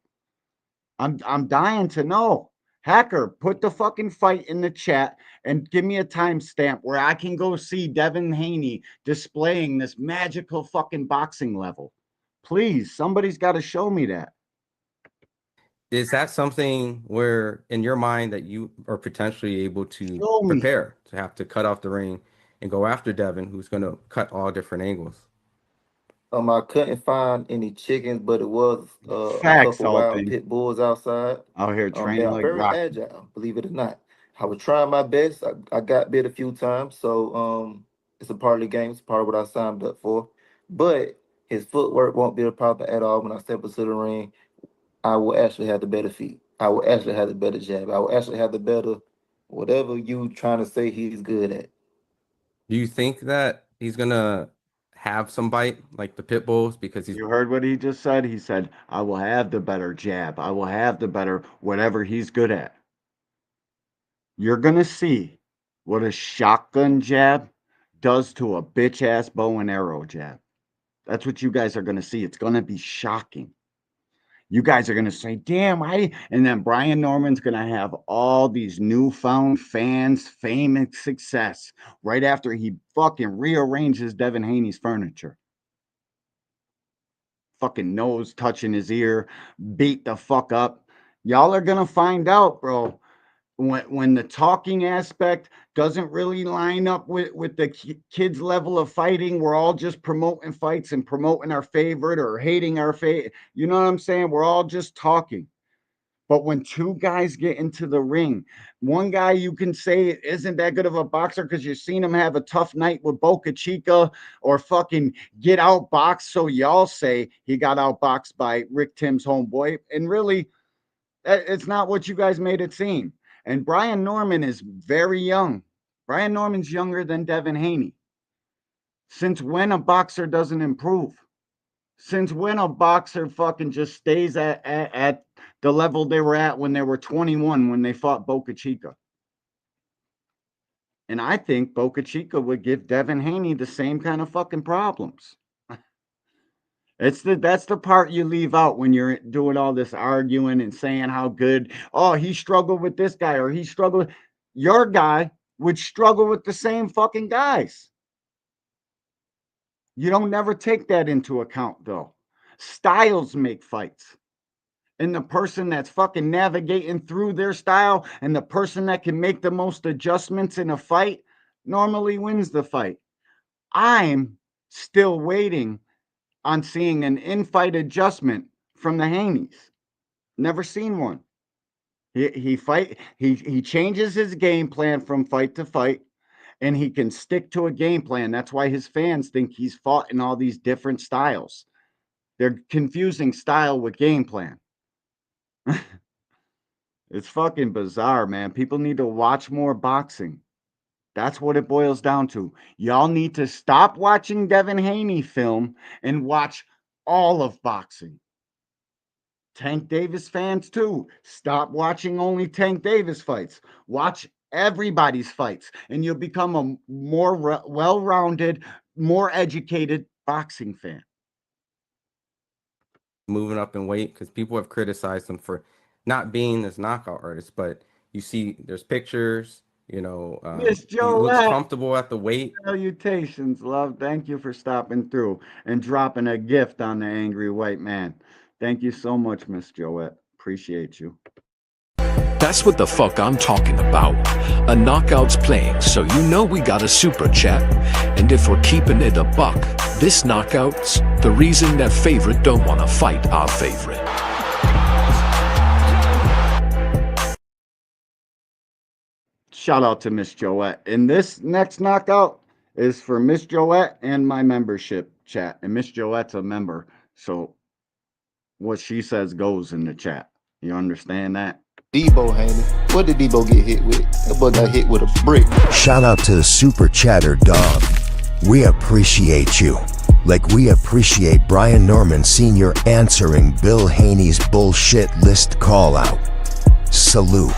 I'm dying to know. Hacker, put the fucking fight in the chat and give me a timestamp where I can go see Devin Haney displaying this magical fucking boxing level. Please, somebody's got to show me that. is that something where in your mind that you are potentially able to Show me. prepare to have to cut off the ring and go after Devin, who's going to cut all different angles? I couldn't find any chickens, but it was a Facts, couple wild Alton. pit bulls outside. Out here They training are like very rock. agile, believe it or not. I was trying my best. I got bit a few times, so it's a part of the game. It's part of what I signed up for. But his footwork won't be a problem at all when I step into the ring. I will actually have the better feet. I will actually have the better jab. I will actually have the better whatever you trying to say he's good at. Do you think that he's going to have some bite like the pit bulls because he's You heard what he just said? He said, I will have the better jab. I will have the better whatever he's good at. You're going to see what a shotgun jab does to a bitch ass bow and arrow jab. That's what you guys are going to see. It's going to be shocking. You guys are going to say, damn, and then Brian Norman's going to have all these newfound fans, fame, and success right after he fucking rearranges Devin Haney's furniture. Fucking nose touching his ear, beat the fuck up. Y'all are going to find out, bro. When the talking aspect doesn't really line up with the kids' level of fighting, we're all just promoting fights and promoting our favorite or hating our favorite. You know what I'm saying? We're all just talking. But when two guys get into the ring, one guy you can say isn't that good of a boxer because you've seen him have a tough night with Boca Chica or fucking get outboxed. So y'all say he got outboxed by Rick Tim's homeboy. And really, it's not what you guys made it seem. And Brian Norman is very young. Brian Norman's younger than Devin Haney. Since when a boxer doesn't improve? Since when a boxer fucking just stays at the level they were at when they were 21 when they fought Boca Chica? And I think Boca Chica would give Devin Haney the same kind of fucking problems. That's the part you leave out when you're doing all this arguing and saying how good. Oh, he struggled with this guy, or he struggled. Your guy would struggle with the same fucking guys. You don't never take that into account, though. Styles make fights. And the person that's fucking navigating through their style and the person that can make the most adjustments in a fight normally wins the fight. I'm still waiting on seeing an in-fight adjustment from the Haneys. Never seen one. He changes his game plan from fight to fight, and he can stick to a game plan. That's why his fans think he's fought in all these different styles. They're confusing style with game plan. It's fucking bizarre, man. People need to watch more boxing. That's what it boils down to. Y'all need to stop watching Devin Haney film and watch all of boxing. Tank Davis fans too. Stop watching only Tank Davis fights. Watch everybody's fights, and you'll become a more well-rounded, more educated boxing fan. Moving up in weight, because people have criticized him for not being this knockout artist, but you see there's pictures, he looks comfortable at the weight. Salutations, love. Thank you for stopping through and dropping a gift on the Angry White Man. Thank you so much, Miss Joette. Appreciate you. That's what the fuck I'm talking about. A knockout's playing, so we got a super chat. And if we're keeping it a buck, this knockout's the reason that favorite don't want to fight our favorite. Shout out to Miss Joette. And this next knockout is for Miss Joette and my membership chat. And Miss Joette's a member, so what she says goes in the chat. You understand that? Debo Haney. What did Debo get hit with? That boy got hit with a brick. Shout out to the Super Chatter Dog. We appreciate you. Like we appreciate Brian Norman Sr. answering Bill Haney's bullshit list call out. Salute.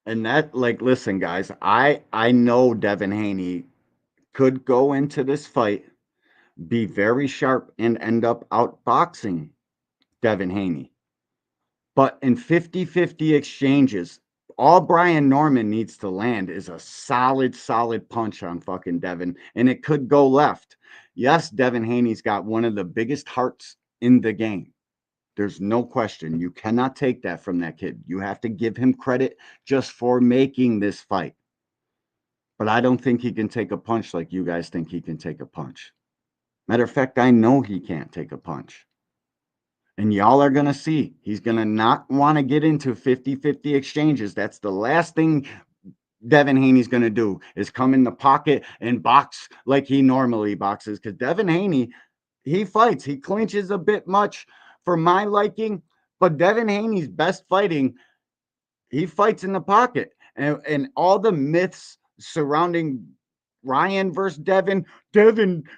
And that, listen, guys, I know Devin Haney could go into this fight, be very sharp, and end up outboxing Devin Haney. But in 50-50 exchanges, all Brian Norman needs to land is a solid punch on fucking Devin, and it could go left. Yes, Devin Haney's got one of the biggest hearts in the game. There's no question. You cannot take that from that kid. You have to give him credit just for making this fight. But I don't think he can take a punch like you guys think he can take a punch. Matter of fact, I know he can't take a punch. And y'all are going to see. He's going to not want to get into 50-50 exchanges. That's the last thing Devin Haney's going to do, is come in the pocket and box like he normally boxes. Because Devin Haney, he fights. He clinches a bit much for my liking. But Devin Haney's best fighting, he fights in the pocket. And all the myths surrounding Ryan versus Devin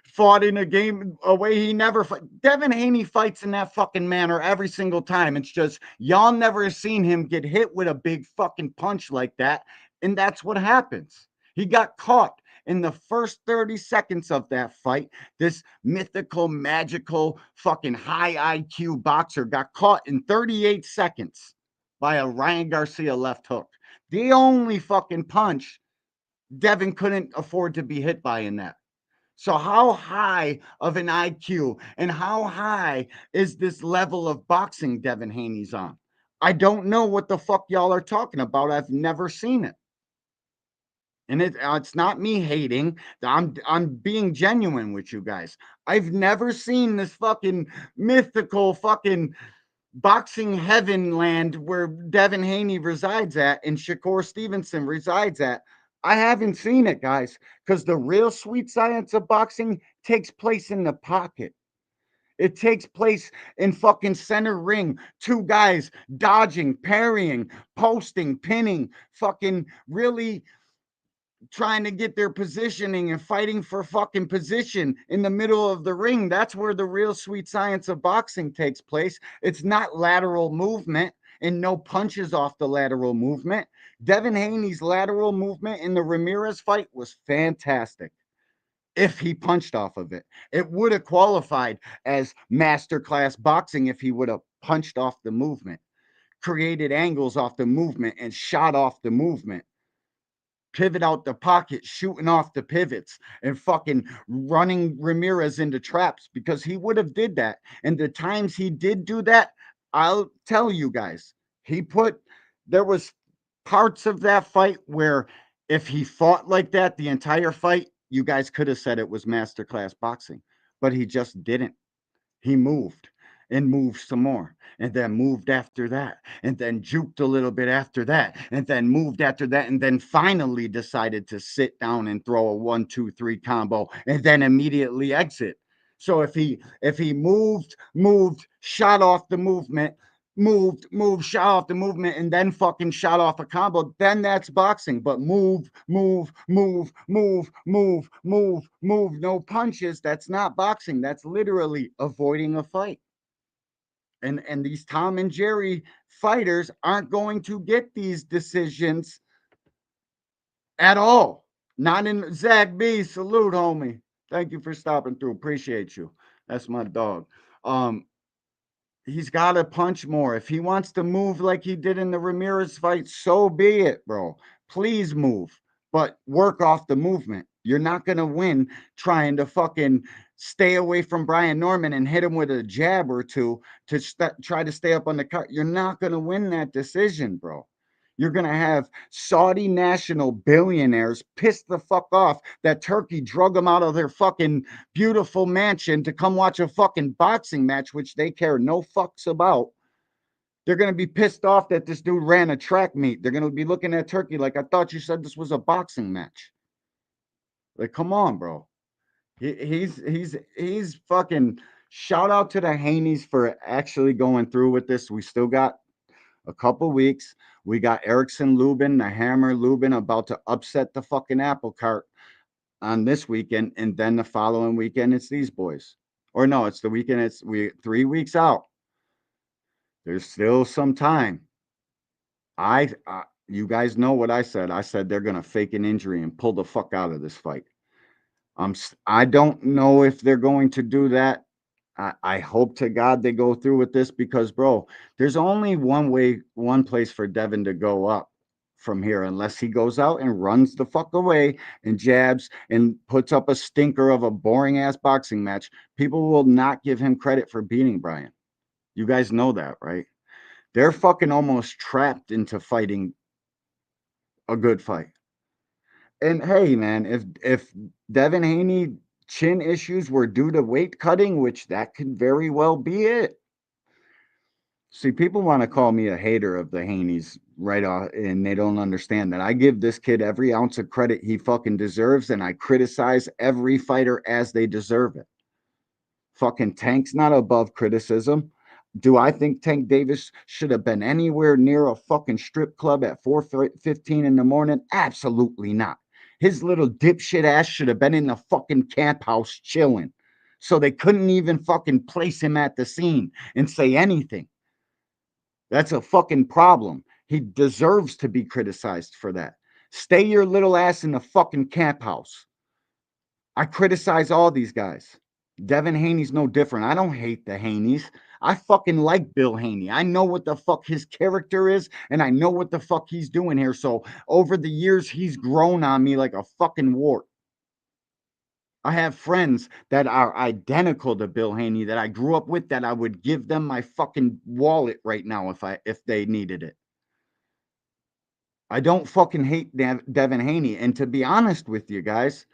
fought in a game a way he never fought. Devin Haney fights in that fucking manner every single time. It's just y'all never seen him get hit with a big fucking punch like that. And that's what happens. He got caught in the first 30 seconds of that fight. This mythical, magical, fucking high IQ boxer got caught in 38 seconds by a Ryan Garcia left hook. The only fucking punch Devin couldn't afford to be hit by in that. So how high of an IQ and how high is this level of boxing Devin Haney's on? I don't know what the fuck y'all are talking about. I've never seen it. And it's not me hating. I'm being genuine with you guys. I've never seen this fucking mythical fucking boxing heaven land where Devin Haney resides at and Shakur Stevenson resides at. I haven't seen it, guys, because the real sweet science of boxing takes place in the pocket. It takes place in fucking center ring. Two guys dodging, parrying, posting, pinning, fucking really trying to get their positioning and fighting for fucking position in the middle of the ring. That's where the real sweet science of boxing takes place. It's not lateral movement and no punches off the lateral movement. Devin Haney's lateral movement in the Ramirez fight was fantastic. If he punched off of it, it would have qualified as masterclass boxing if he would have punched off the movement, created angles off the movement, and shot off the movement. Pivot out the pocket, shooting off the pivots, and fucking running Ramirez into traps, because he would have did that. And the times he did do that, I'll tell you guys, there was parts of that fight where if he fought like that the entire fight, you guys could have said it was masterclass boxing, but he just didn't. He moved and moved some more, and then moved after that, and then juked a little bit after that, and then moved after that, and then finally decided to sit down and throw a 1-2-3 combo, and then immediately exit. So if he moved, shot off the movement, moved, shot off the movement, and then fucking shot off a combo, then that's boxing. But move, no punches, that's not boxing. That's literally avoiding a fight. And these Tom and Jerry fighters aren't going to get these decisions at all. Not in Zach B. Salute, homie. Thank you for stopping through. Appreciate you. That's my dog. He's got to punch more. If he wants to move like he did in the Ramirez fight, so be it, bro. Please move, but work off the movement. You're not going to win trying to fucking stay away from Brian Norman and hit him with a jab or two to try to stay up on the cut. You're not going to win that decision, bro. You're going to have Saudi national billionaires pissed the fuck off that Turkey drug them out of their fucking beautiful mansion to come watch a fucking boxing match, which they care no fucks about. They're going to be pissed off that this dude ran a track meet. They're going to be looking at Turkey like, I thought you said this was a boxing match. Like, come on, bro. He's fucking, shout out to the Haneys for actually going through with this. We still got a couple weeks. We got Erickson Lubin, the Hammer Lubin, about to upset the fucking apple cart on this weekend, and then the following weekend it's these boys. Or no, it's the weekend. It's 3 weeks out. There's still some time. You guys know what I said. I said they're gonna fake an injury and pull the fuck out of this fight. I don't know if they're going to do that. I hope to God they go through with this, because, bro, there's only one place for Devin to go up from here, unless he goes out and runs the fuck away and jabs and puts up a stinker of a boring ass boxing match. People will not give him credit for beating Brian. You guys know that, right? They're fucking almost trapped into fighting a good fight. And hey, man, if Devin Haney chin issues were due to weight cutting, which that could very well be it. See, people want to call me a hater of the Haneys right off, and they don't understand that I give this kid every ounce of credit he fucking deserves, and I criticize every fighter as they deserve it. Fucking Tank's not above criticism. Do I think Tank Davis should have been anywhere near a fucking strip club at 4:15 in the morning? Absolutely not. His little dipshit ass should have been in the fucking camp house chilling. So they couldn't even fucking place him at the scene and say anything. That's a fucking problem. He deserves to be criticized for that. Stay your little ass in the fucking camp house. I criticize all these guys. Devin Haney's no different. I don't hate the Haneys. I fucking like Bill Haney. I know what the fuck his character is, and I know what the fuck he's doing here. So over the years, he's grown on me like a fucking wart. I have friends that are identical to Bill Haney that I grew up with, that I would give them my fucking wallet right now if they needed it. I don't fucking hate Devin Haney. And to be honest with you guys,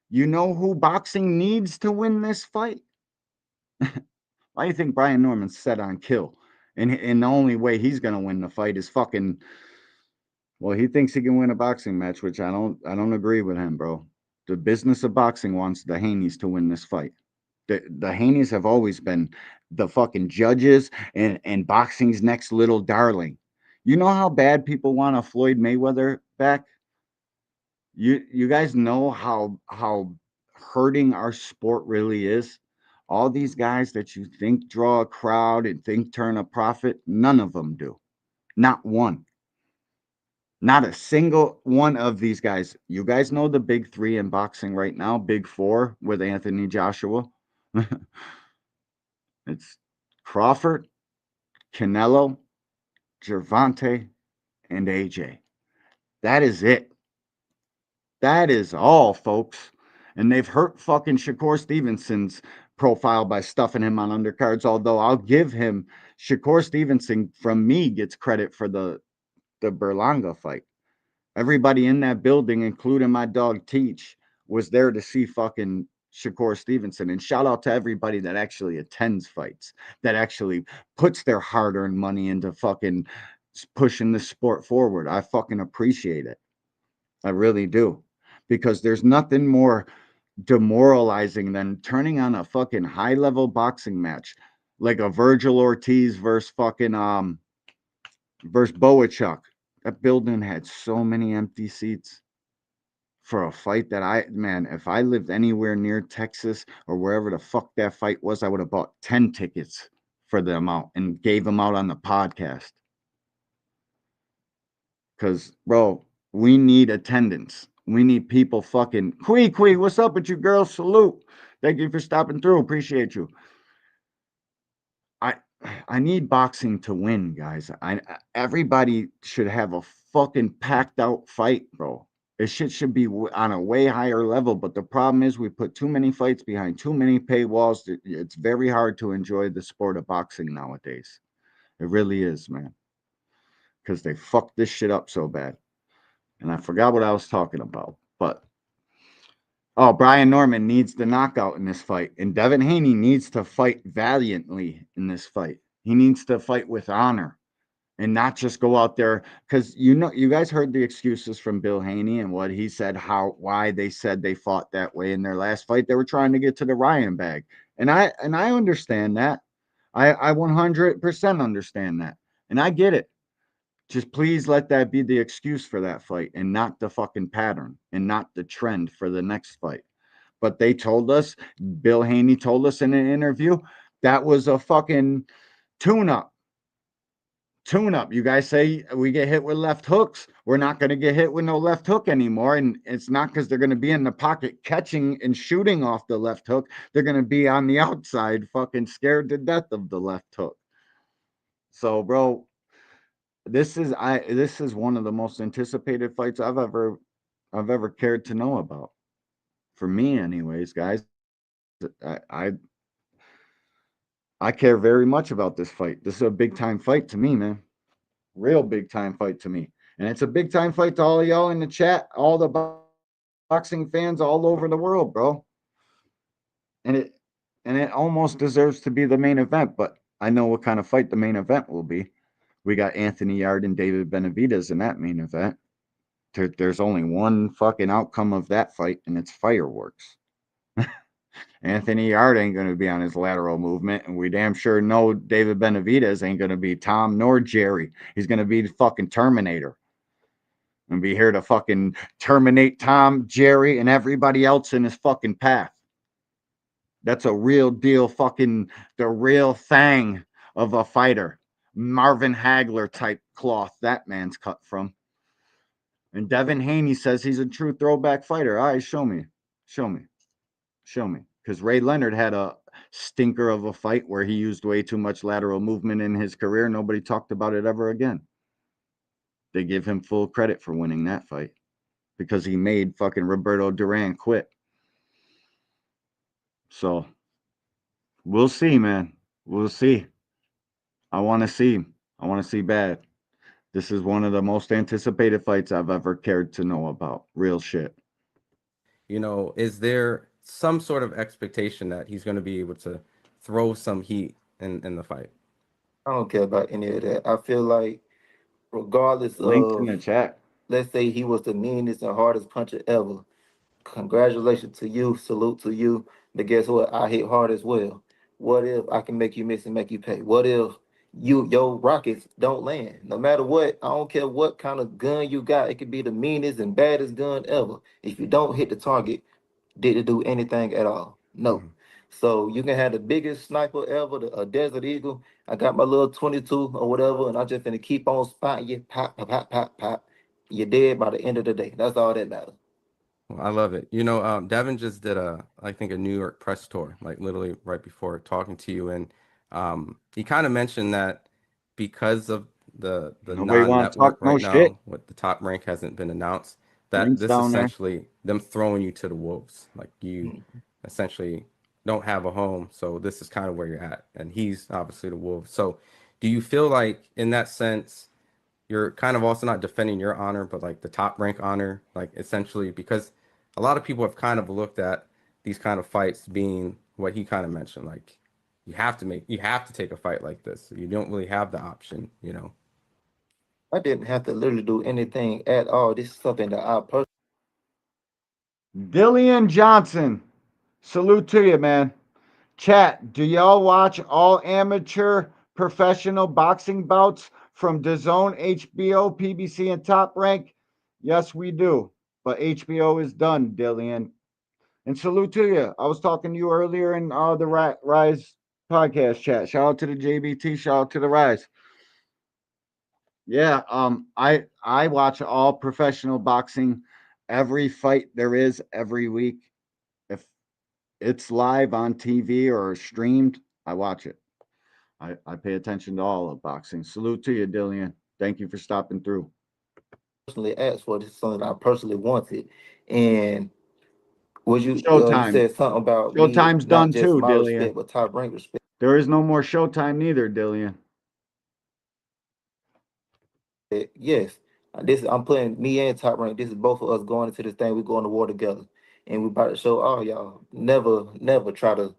you know who boxing needs to win this fight? Why do you think Brian Norman's set on kill? And the only way he's going to win the fight is fucking, well, he thinks he can win a boxing match, which I don't agree with him, bro. The business of boxing wants the Haneys to win this fight. The Haneys have always been the fucking judges and boxing's next little darling. You know how bad people want a Floyd Mayweather back? You guys know how hurting our sport really is? All these guys that you think draw a crowd and think turn a profit, none of them do. Not one. Not a single one of these guys. You guys know the big three in boxing right now, big four with Anthony Joshua. It's Crawford, Canelo, Gervonta, and AJ. That is it. That is all, folks. And they've hurt fucking Shakur Stevenson's profile by stuffing him on undercards. Although I'll give him Shakur Stevenson from me gets credit for the Berlanga fight. Everybody in that building, including my dog Teach, was there to see fucking Shakur Stevenson. And shout out to everybody that actually attends fights, that actually puts their hard-earned money into fucking pushing the sport forward. I fucking appreciate it. I really do. Because there's nothing more demoralizing than turning on a fucking high-level boxing match like a Virgil Ortiz versus fucking versus Boachuk. That building had so many empty seats for a fight that man, if I lived anywhere near Texas or wherever the fuck that fight was, I would have bought 10 tickets for the amount and gave them out on the podcast. Because, bro, we need attendance. We need people fucking. Quee, what's up with you, girl? Salute. Thank you for stopping through. Appreciate you. I need boxing to win, guys. Everybody should have a fucking packed out fight, bro. This shit should be on a way higher level. But the problem is we put too many fights behind too many paywalls. It's very hard to enjoy the sport of boxing nowadays. It really is, man. Because they fucked this shit up so bad. And I forgot what I was talking about. But Brian Norman needs the knockout in this fight. And Devin Haney needs to fight valiantly in this fight. He needs to fight with honor and not just go out there. Because you guys heard the excuses from Bill Haney and what he said, why they said they fought that way in their last fight. They were trying to get to the Ryan bag. And I understand that. I 100% understand that. And I get it. Just please let that be the excuse for that fight and not the fucking pattern and not the trend for the next fight. But they told us, Bill Haney told us in an interview, that was a fucking tune-up. You guys say we get hit with left hooks. We're not going to get hit with no left hook anymore. And it's not because they're going to be in the pocket catching and shooting off the left hook. They're going to be on the outside fucking scared to death of the left hook. So, bro, this is one of the most anticipated fights I've ever cared to know about. For me, anyways, guys. I care very much about this fight. This is a big time fight to me, man. Real big time fight to me. And it's a big time fight to all of y'all in the chat, all the boxing fans all over the world, bro. And it almost deserves to be the main event, but I know what kind of fight the main event will be. We got Anthony Yarde and David Benavidez in that main event. There's only one fucking outcome of that fight, and it's fireworks. Anthony Yarde ain't going to be on his lateral movement, and we damn sure know David Benavidez ain't going to be Tom nor Jerry. He's going to be the fucking Terminator. And be here to fucking terminate Tom, Jerry, and everybody else in his fucking path. That's a real deal fucking, the real thing of a fighter. Marvin Hagler type cloth that man's cut from. And Devin Haney says he's a true throwback fighter. All right, show me. Because Ray Leonard had a stinker of a fight where he used way too much lateral movement in his career. Nobody talked about it ever again. They give him full credit for winning that fight because he made fucking Roberto Duran quit. So we'll see, man. We'll see. I want to see bad. This is one of the most anticipated fights I've ever cared to know about. Real shit. Is there some sort of expectation that he's going to be able to throw some heat in the fight? I don't care about any of that. I feel like regardless Links of, in the chat. let's say he was the meanest and hardest puncher ever. Congratulations to you. Salute to you. But guess what? I hit hard as well. What if I can make you miss and make you pay? What if your rockets don't land? No matter what, I don't care what kind of gun you got. It could be the meanest and baddest gun ever. If you don't hit the target, did it do anything at all? No. So you can have the biggest sniper ever, a Desert Eagle. I got my little 22 or whatever, and I just finna keep on spotting you. Pop, pop, pop, pop, pop. you're dead by the end of the day. That's all that matters. Well, I love it. Devin just did I think a New York press tour, like literally right before talking to you, and he kind of mentioned that because of the Nobody want to talk non-network no right shit. now, what the top rank hasn't been announced, that Link's this down there. essentially them throwing you to the wolves, like you essentially don't have a home, so this is kind of where you're at, and he's obviously the wolves. So, do you feel like in that sense? You're kind of also not defending your honor, but like the top rank honor, like essentially, because a lot of people have kind of looked at these kind of fights being what he kind of mentioned, like you have to take a fight like this. You don't really have the option. I didn't have to literally do anything at all. This is something that I personally. Dillian Johnson, salute to you, man. Chat, do y'all watch all amateur professional boxing bouts from DAZN, HBO, PBC, and Top Rank? Yes, we do. But HBO is done, Dillian. And salute to you. I was talking to you earlier in the Rise podcast chat. Shout out to the JBT. Shout out to the Rise. Yeah, I watch all professional boxing, every fight there is every week. If it's live on TV or streamed, I watch it. I pay attention to all of boxing. Salute to you, Dillian. Thank you for stopping through. Personally asked for. This is something I personally wanted. And was you Showtime. said something about Showtime's me, done not just too, my Dillian. respect, but top rank respect. There is no more Showtime neither, Dillian. Yes, I'm putting me and top rank. This is both of us going into this thing. We're going to war together, and we're about to show all y'all. Never try to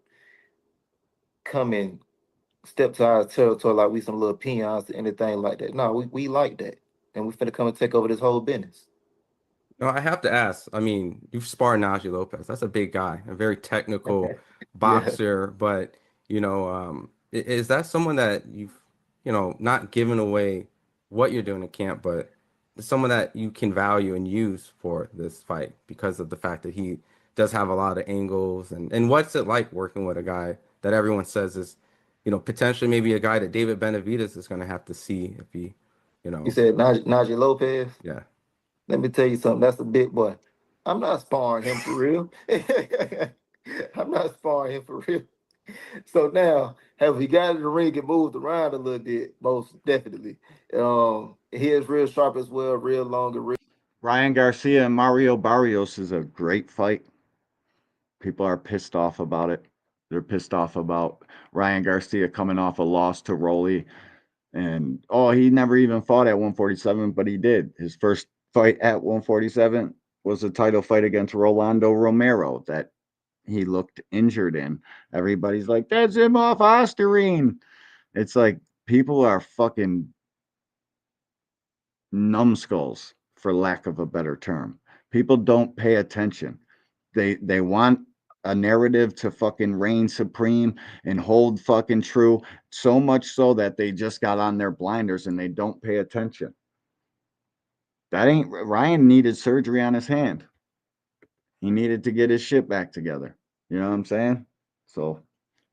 come and step to our territory like we some little peons or anything like that. No, we like that, and we finna come and take over this whole business. No, I have to ask. I mean, you've sparred Najee Lopez. That's a big guy, a very technical boxer. But is that someone that you've not given away what you're doing in camp, but someone that you can value and use for this fight because of the fact that he does have a lot of angles, and what's it like working with a guy that everyone says is, potentially maybe a guy that David Benavidez is going to have to see if he, You said Najee Lopez? Yeah. Let me tell you something. That's a big boy. I'm not sparring him for real. I'm not sparring him for real. So now, have we got in the ring and moved around a little bit? Most definitely. He is real sharp as well, real long and real. Ryan Garcia and Mario Barrios is a great fight. People are pissed off about it. They're pissed off about Ryan Garcia coming off a loss to Rolly. And, he never even fought at 147, but he did. His first fight at 147 was a title fight against Rolando Romero that he looked injured in. Everybody's like, that's him off Osterine. It's like people are fucking numbskulls, for lack of a better term. People don't pay attention. They want a narrative to fucking reign supreme and hold fucking true, so much so that they just got on their blinders and they don't pay attention. Ryan needed surgery on his hand. He needed to get his shit back together. You know what I'm saying? So,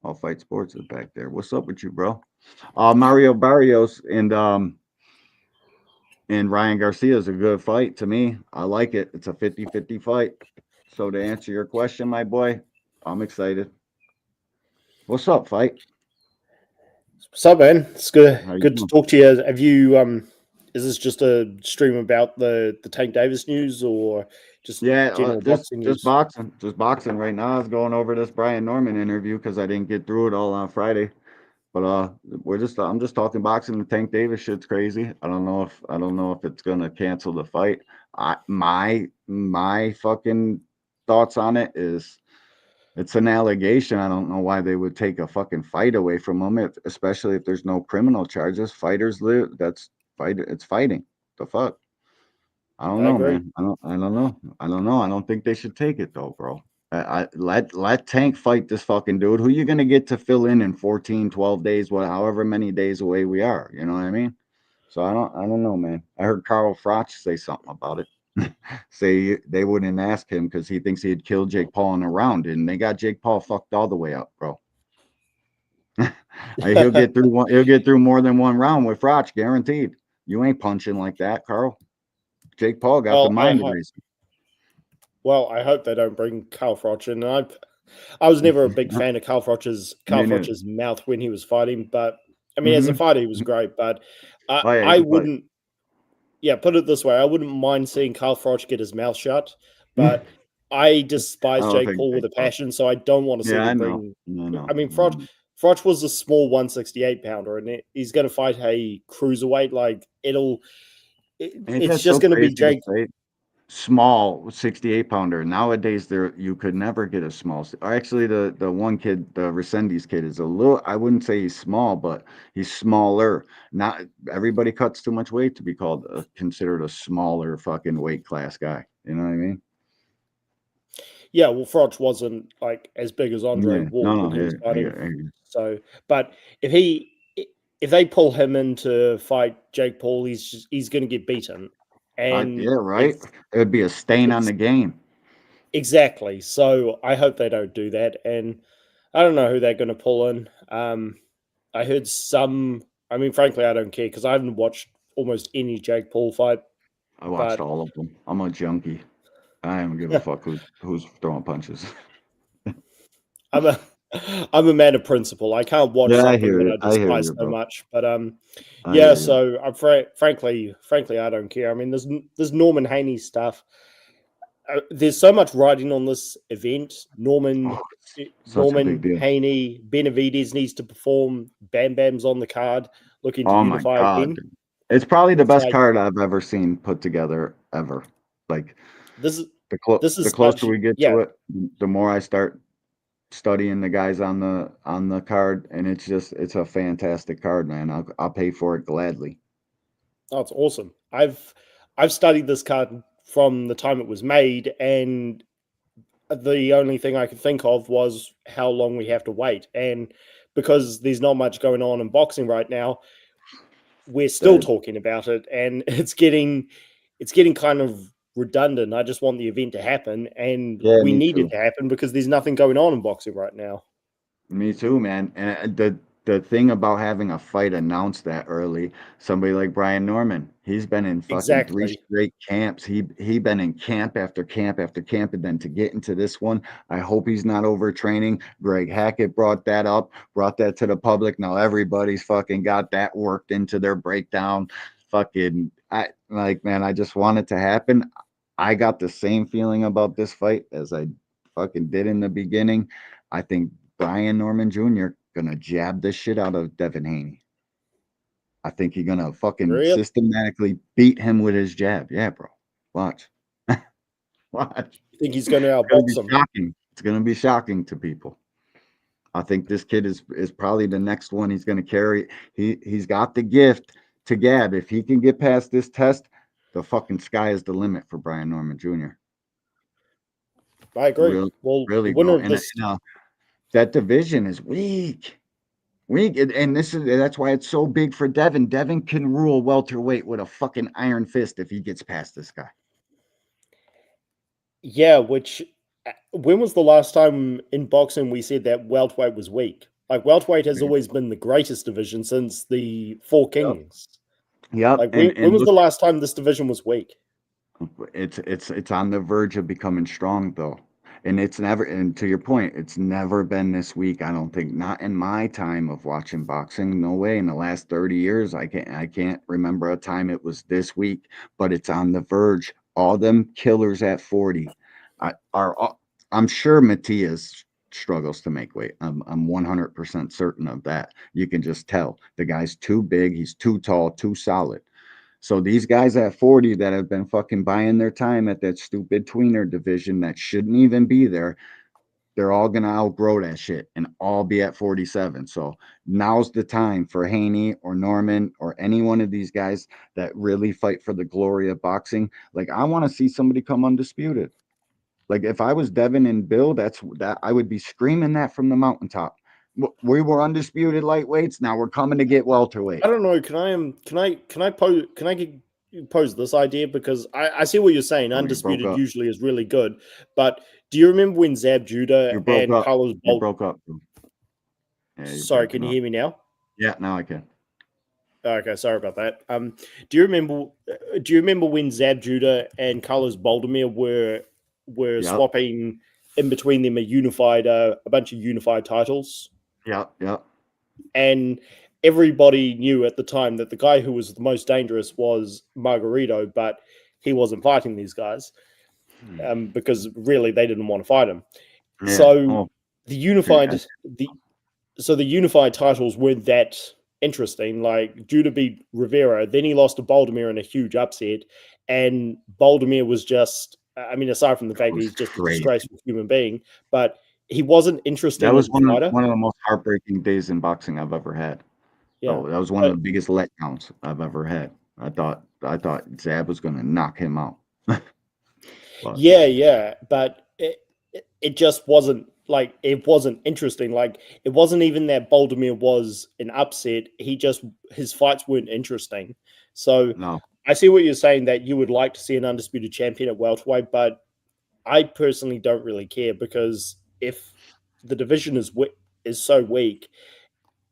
All Fight Sports is back there. What's up with you, bro? Mario Barrios and Ryan Garcia is a good fight to me. I like it. It's a 50-50 fight. So to answer your question, my boy, I'm excited. What's up, Fight? What's up, man? It's good. Good to talk to you. Have you? Is this just a stream about the Tank Davis news, or just general boxing news? Just boxing right now. I was going over this Brian Norman interview because I didn't get through it all on Friday. But I'm just talking boxing. The Tank Davis shit's crazy. I don't know if it's gonna cancel the fight. My fucking thoughts on it is it's an allegation. I don't know why they would take a fucking fight away from him, especially if there's no criminal charges. Fighters live. It's fighting. The fuck. I don't know, man. I don't know. I don't think they should take it though, bro. Let Tank fight this fucking dude. Who you gonna get to fill in 14, 12 days, however many days away we are? You know what I mean? So I don't know, man. I heard Carl Froch say something about it. Say they wouldn't ask him because he thinks he'd kill Jake Paul in a round, and they got Jake Paul fucked all the way up, bro. He'll get through more than one round with Froch, guaranteed. You ain't punching like that, Carl. Jake Paul got the mind race. Well, I hope they don't bring Carl Froch in. I was never a big fan of Carl Froch's mouth when he was fighting, but I mean, as a fighter, he was great. But I wouldn't. Yeah, put it this way: I wouldn't mind seeing Carl Froch get his mouth shut, but I despise Jake Paul with a passion, so I don't want to see him bring. I mean, Froch was a small 168 pounder, and he's going to fight a cruiserweight. Like it's just going to be Jake. Small 68 pounder. Nowadays, you could never get a small. Actually, the one kid, the Resendiz kid, is a little. I wouldn't say he's small, but he's smaller. Not everybody cuts too much weight to be considered a smaller fucking weight class guy. You know what I mean? Yeah, well, Froch wasn't like as big as Andre Ward when he was fighting. So, but if they pull him in to fight Jake Paul, he's going to get beaten. And right. It would be a stain on the game. Exactly. So I hope they don't do that. And I don't know who they're going to pull in. I heard some. I mean, frankly, I don't care because I haven't watched almost any Jake Paul fight. I watched all of them. I'm a junkie. I don't give a fuck who's throwing punches. I'm a man of principle. I can't watch something that I despise so much. But so I'm frankly, I don't care. I mean, there's Norman Haney stuff. There's so much riding on this event. Norman Haney, Benavidez needs to perform. Bam Bam's on the card, looking to unify again. It's probably the best card I've ever seen put together ever. Like the closer we get to it, the more I start studying the guys on the card, and it's a fantastic card, man. I'll pay for it gladly. Oh, it's awesome. I've studied this card from the time it was made, and the only thing I could think of was how long we have to wait. And because there's not much going on in boxing right now, we're still talking about it, and it's getting kind of redundant. I just want the event to happen, and we need it to happen because there's nothing going on in boxing right now. Me too, man. And the thing about having a fight announced that early, somebody like Brian Norman, he's been in fucking 3 straight camps. He been in camp after camp after camp, and then to get into this one, I hope he's not overtraining. Greg Hackett brought that to the public. Now everybody's fucking got that worked into their breakdown. I just want it to happen. I got the same feeling about this fight as I fucking did in the beginning. I think Brian Norman Jr. gonna jab the shit out of Devin Haney. I think he's gonna fucking systematically beat him with his jab. Yeah, bro. Watch. Watch. You think he's gonna outbox him? Shocking. It's gonna be shocking to people. I think this kid is probably the next one he's gonna carry. He's got the gift to gab. If he can get past this test, the fucking sky is the limit for Brian Norman Jr. I agree. Really, that division is weak, and that's why it's so big for Devin. Devin can rule welterweight with a fucking iron fist if he gets past this guy. Yeah, when was the last time in boxing we said that welterweight was weak? Like welterweight has always been the greatest division since the Four Kings. Yeah. Like when was the last time this division was weak? It's on the verge of becoming strong though. And it's never, and to your point, it's never been this weak. I don't think, not in my time of watching boxing. No way. In the last 30 years, I can't remember a time it was this weak, but it's on the verge. All them killers at 40 I'm sure Matias struggles to make weight. I'm 100% certain of that. You can just tell the guy's too big. He's too tall, too solid. So these guys at 40 that have been fucking buying their time at that stupid tweener division that shouldn't even be there, they're all going to outgrow that shit and all be at 47. So now's the time for Haney or Norman or any one of these guys that really fight for the glory of boxing. Like, I want to see somebody come undisputed. Like, if I was Devin and Bill, that I would be screaming that from the mountaintop. We were undisputed lightweights. Now we're coming to get welterweight. I don't know. Can I pose this idea? Because I see what you're saying. Undisputed usually is really good. But do you remember when Zab Judah and Carlos Bolt broke up? Yeah, sorry, can you hear me now? Yeah, now I can. Okay, sorry about that. Do you remember? Do you remember when Zab Judah and Carlos Baldomir were Yep. swapping in between them a bunch of unified titles? Yep. And everybody knew at the time that the guy who was the most dangerous was Margarito, but he wasn't fighting these guys because really they didn't want to fight him. Yeah. So the unified titles weren't that interesting. Like Judah beat Rivera, then he lost to Baldomir in a huge upset, and Baldomir was just, I mean, aside from the fact that he's just a disgraceful human being, but he wasn't interesting. That was as a fighter. one of the most heartbreaking days in boxing I've ever had. Yeah, that was one of the biggest letdowns I've ever had. I thought Zab was going to knock him out. Yeah, but it just wasn't like, it wasn't interesting. Like, it wasn't even that Baldomir was an upset. His fights weren't interesting. So No. I see what you're saying, that you would like to see an undisputed champion at welterweight, but I personally don't really care, because if the division is so weak,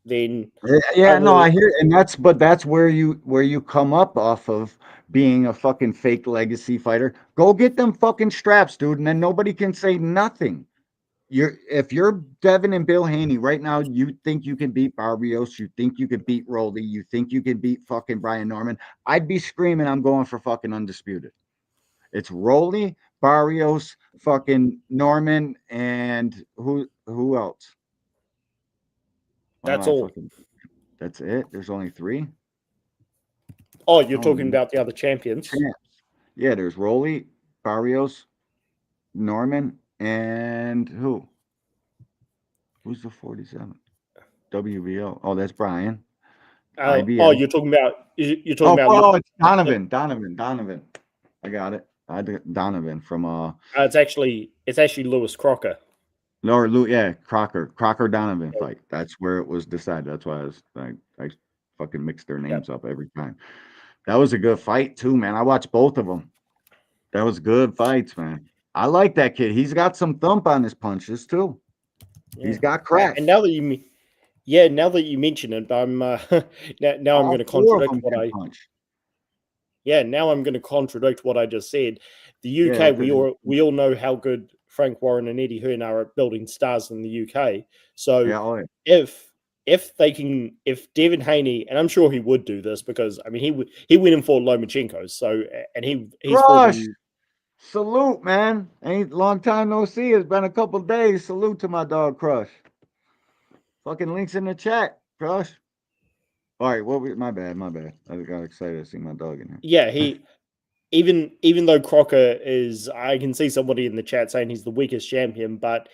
then I hear, and that's where you come up off of being a fucking fake legacy fighter. Go get them fucking straps, dude, and then nobody can say nothing. If you're Devin and Bill Haney right now, you think you can beat Barrios, you think you could beat Rolly, you think you can beat fucking Brian Norman, I'd be screaming I'm going for fucking undisputed. It's Rolly, Barrios, fucking Norman, and who else? That's all. That's it? There's only 3? Oh, you're talking about the other champions? Yeah, there's Rolly, Barrios, Norman, and who? Who's the 47? WBO. Oh, that's Brian. Oh, you're talking about it's Donovan. I got it. Donovan from it's actually Lewis Crocker. Crocker Donovan fight. That's where it was decided. That's why I fucking mixed their names up every time. That was a good fight too, man. I watched both of them. That was good fights, man. I like that kid. He's got some thump on his punches too. Yeah. He's got crack. And now that you mention it, I'm now I'm going to contradict what I punch. Yeah, now I'm going to contradict what I just said. The UK, we all know how good Frank Warren and Eddie Hearn are at building stars in the UK. So if Devin Haney, and I'm sure he would do this, because I mean he went and fought Lomachenko, so and he's salute, man. Ain't long time no see. It's been a couple days. Salute to my dog Crush. Fucking links in the chat, Crush. All right, my bad. I got excited to see my dog in here. Yeah, he even though Crocker is, I can see somebody in the chat saying he's the weakest champion, but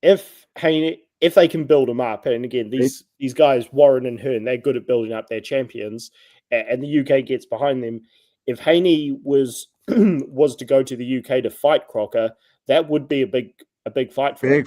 if they can build him up, and again, these guys, Warren and Hearn, they're good at building up their champions, and the UK gets behind them. If Haney was to go to the UK to fight Crocker, that would be a big fight for him.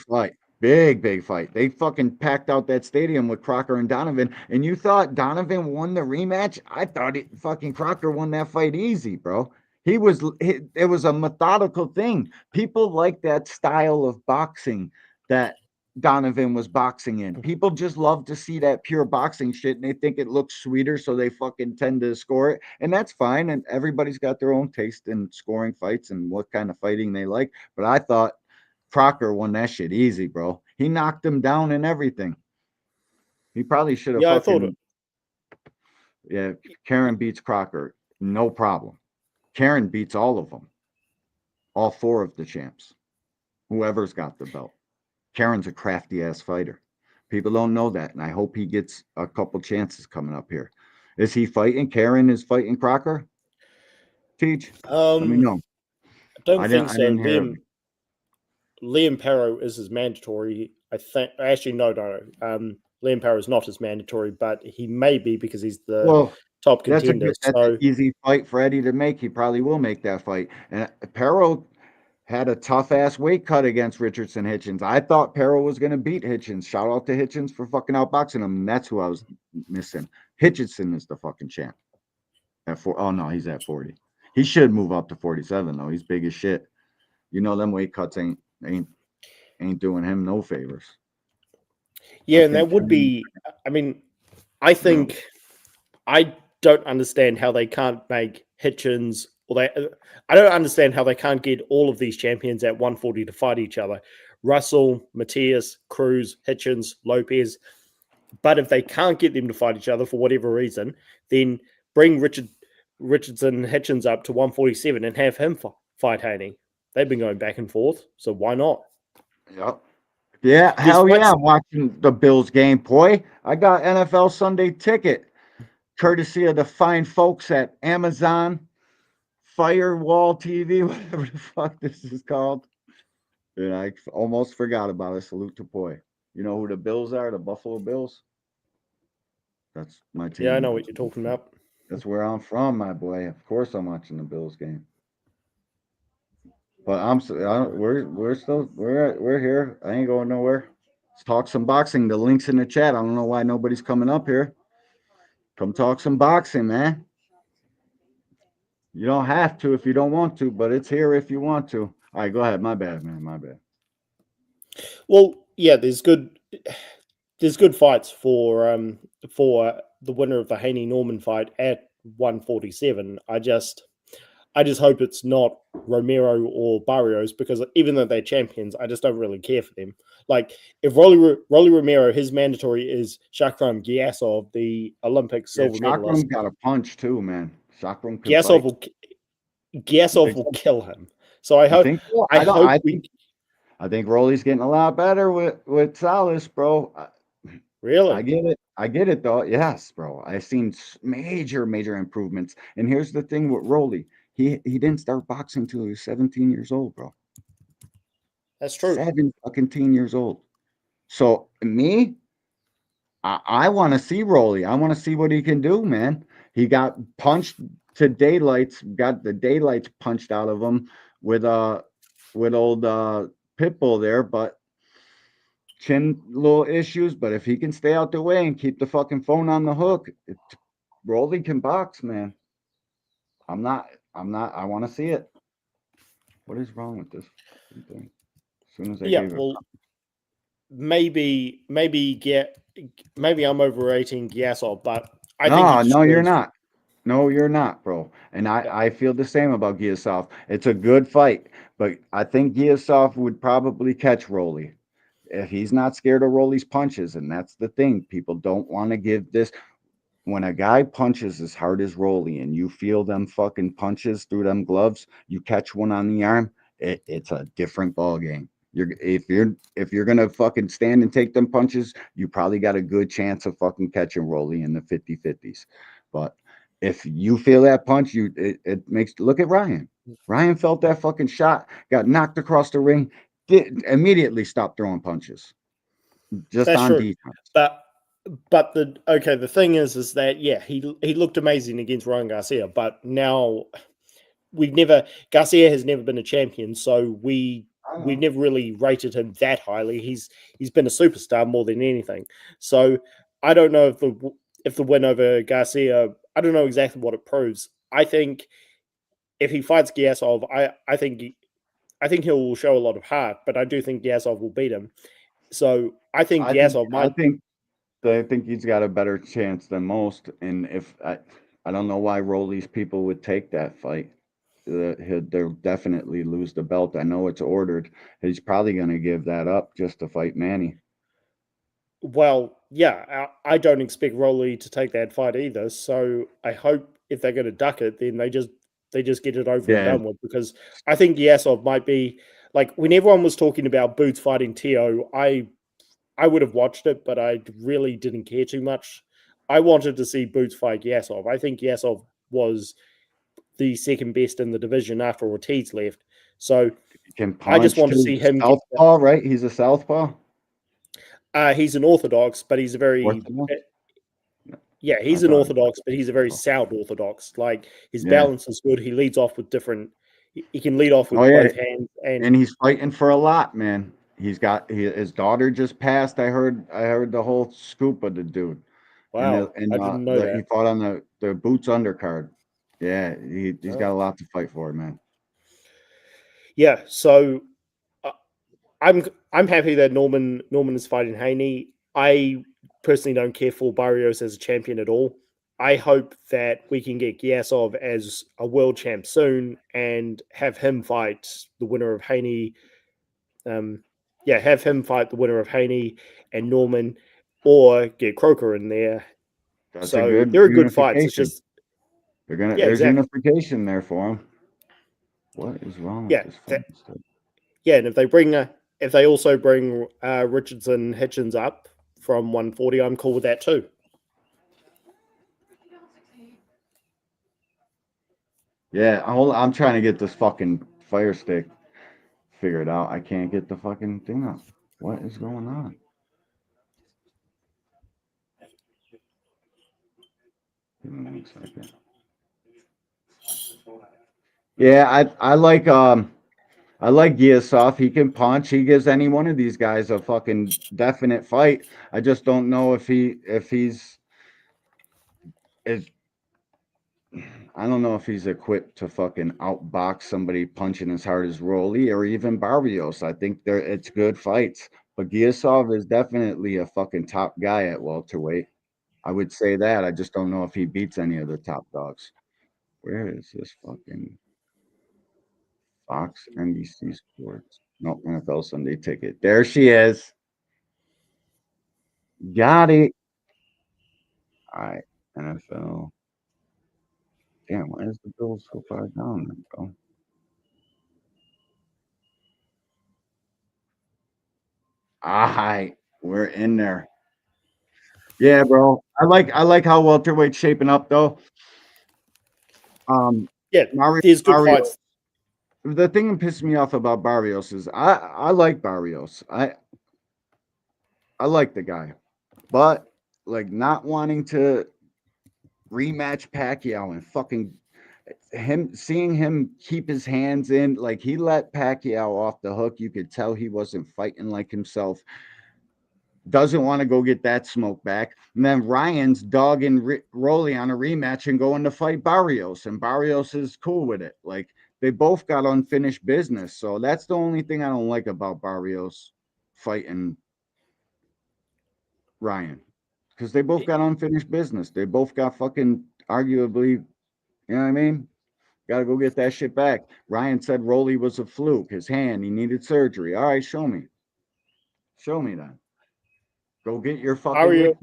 Big fight. They fucking packed out that stadium with Crocker and Donovan, and you thought Donovan won the rematch? I thought fucking Crocker won that fight easy, bro. It was a methodical thing. People like that style of boxing that Donovan was boxing in. People just love to see that pure boxing shit, and they think it looks sweeter, so they fucking tend to score it, and that's fine. And everybody's got their own taste in scoring fights and what kind of fighting they like. But I thought Crocker won that shit easy, bro. He knocked him down and everything. He probably should have. Yeah, I thought it. Yeah, Karen beats Crocker, no problem. Karen beats all of them, all 4 of the champs, whoever's got the belt. Karen's a crafty ass fighter. People don't know that, and I hope he gets a couple chances coming up here. Is he fighting? Karen is fighting Crocker? Teach. Let me know. I don't think so. Liam Perro is his mandatory. I think. Actually, no. Liam Perro is not his mandatory, but he may be, because he's the top contender. That's an easy fight for Eddie to make. He probably will make that fight. And Perro had a tough ass weight cut against Richardson Hitchens. I thought Perro was going to beat Hitchens. Shout out to Hitchens for fucking outboxing him. And that's who I was missing. Hitchinson is the fucking champ. Oh no, he's at 40. He should move up to 47 though. He's big as shit. You know them weight cuts ain't doing him no favors. Yeah, and that would be. I mean, I think I don't understand how they can't make Hitchens, I don't understand how they can't get all of these champions at 140 to fight each other. Russell, Matias, Cruz, Hitchens, Lopez. But if they can't get them to fight each other for whatever reason, then bring Richardson Hitchens up to 147 and have him fight Haney. They've been going back and forth, so why not? Yep. Yeah, hell yeah, I'm watching the Bills game, boy. I got NFL Sunday ticket, courtesy of the fine folks at Amazon, Firewall TV, whatever the fuck this is called. And I almost forgot about it. Salute to Poi. You know who the Bills are? The Buffalo Bills? That's my team. Yeah, I know what you're talking about. That's where I'm from, my boy. Of course I'm watching the Bills game. But we're here. I ain't going nowhere. Let's talk some boxing. The link's in the chat. I don't know why nobody's coming up here. Come talk some boxing, man. You don't have to if you don't want to, but it's here if you want to. All right, go ahead. My bad, man. My bad. Well, yeah, there's good fights for the winner of the Haney Norman fight at 147. I just hope it's not Romero or Barrios, because even though they're champions, I just don't really care for them. Like, if Rolly Romero, his mandatory is Shakram Gyasov, the Olympic silver medalist. Shakram got a punch too, man. Shakram Gyasov will kill him. So I hope. I think Rolly's getting a lot better with Salas, bro. Really? I get it though. Yes, bro. I've seen major improvements. And here's the thing with Rolly. He didn't start boxing till he was 17 years old, bro. That's true. 17 years old. So me, I want to see Rolly. I want to see what he can do, man. He got punched to daylights, got the daylights punched out of him with old Pitbull there, but chin little issues. But if he can stay out the way and keep the fucking phone on the hook, Rolly can box, man. I want to see it. What is wrong with this thing? As soon as I gave it. Maybe I'm overrating Gyasov, but you're not. No, you're not, bro. And I feel the same about Gyasov. It's a good fight, but I think Gyasov would probably catch Rolly if he's not scared of Rolly's punches. And that's the thing. People don't want to give this. When a guy punches as hard as Rolly and you feel them fucking punches through them gloves, you catch one on the arm, it's a different ball game. If you're gonna fucking stand and take them punches, you probably got a good chance of fucking catching Rolly in the 50-50s. But if you feel that punch, it makes. Look at Ryan. Ryan felt that fucking shot, got knocked across the ring, immediately stopped throwing punches. Just that's on true. defense. But the thing is that he looked amazing against Ryan Garcia, but now Garcia has never been a champion, so we've never really rated him that highly. He's been a superstar more than anything. So I don't know if the win over Garcia, I don't know exactly what it proves. I think if he fights Gyasov, I think he'll show a lot of heart, but I do think Gyasov will beat him. So I think Gyasov might. I think he's got a better chance than most. And if I don't know why Rolly's people would take that fight. They'll definitely lose the belt. I know it's ordered. He's probably going to give that up just to fight Manny. Well, yeah, I don't expect Rolly to take that fight either. So I hope if they're going to duck it, then they just get it over and done with. Because I think Gyasov might be like, when everyone was talking about Boots fighting Teo, I would have watched it, but I really didn't care too much. I wanted to see Boots fight Gyasov. I think Gyasov was the second best in the division after Ortiz left. So I just want to see him. Southpaw, right? He's a southpaw. He's an orthodox, but he's a very he's an orthodox, but he's a very sound orthodox. Like, his balance is good. He leads off with different. He can lead off with both hands, and he's fighting for a lot, man. His daughter just passed. I heard the whole scoop of the dude. Wow, I didn't know that. He fought on the Boots undercard. Yeah, he's got a lot to fight for, man. Yeah, so I'm happy that Norman is fighting Haney. I personally don't care for Barrios as a champion at all. I hope that we can get Giasov as a world champ soon and have him fight the winner of Haney. Have him fight the winner of Haney and Norman, or get Croker in there. That's so a good they're good fights. It's unification. just There's exactly. unification there for him. What is wrong Yeah, with this fucking stuff? Yeah, and if they also bring Richardson Hitchens up from 140, I'm cool with that too. Yeah, I'm trying to get this fucking Fire Stick figured out. I can't get the fucking thing up. What is going on? Give me 1 second. Yeah, I like Giasov. He can punch. He gives any one of these guys a fucking definite fight. I just don't know if he's I don't know if he's equipped to fucking outbox somebody punching as hard as Rolly or even Barrios. I think it's good fights. But Giasov is definitely a fucking top guy at welterweight. I would say that. I just don't know if he beats any of the top dogs. Where is this fucking Fox NBC Sports? Nope, NFL Sunday Ticket. There she is. Got it. All right, NFL. Damn, why is the bill so far down there, bro? All right, we're in there. Yeah, bro. I like how welterweight's shaping up though. Yeah, there's good fights. The thing that pisses me off about Barrios is I like Barrios. I like the guy, but like not wanting to rematch Pacquiao and fucking seeing him keep his hands in, like he let Pacquiao off the hook. You could tell he wasn't fighting like himself. Doesn't want to go get that smoke back. And then Ryan's dogging Rolly on a rematch and going to fight Barrios, and Barrios is cool with it. Like they both got unfinished business. So that's the only thing I don't like about Barrios fighting Ryan, because they both got unfinished business. They both got fucking arguably, you know what I mean? Got to go get that shit back. Ryan said Rolly was a fluke. His hand, he needed surgery. All right, show me. Show me that. Go get your fucking.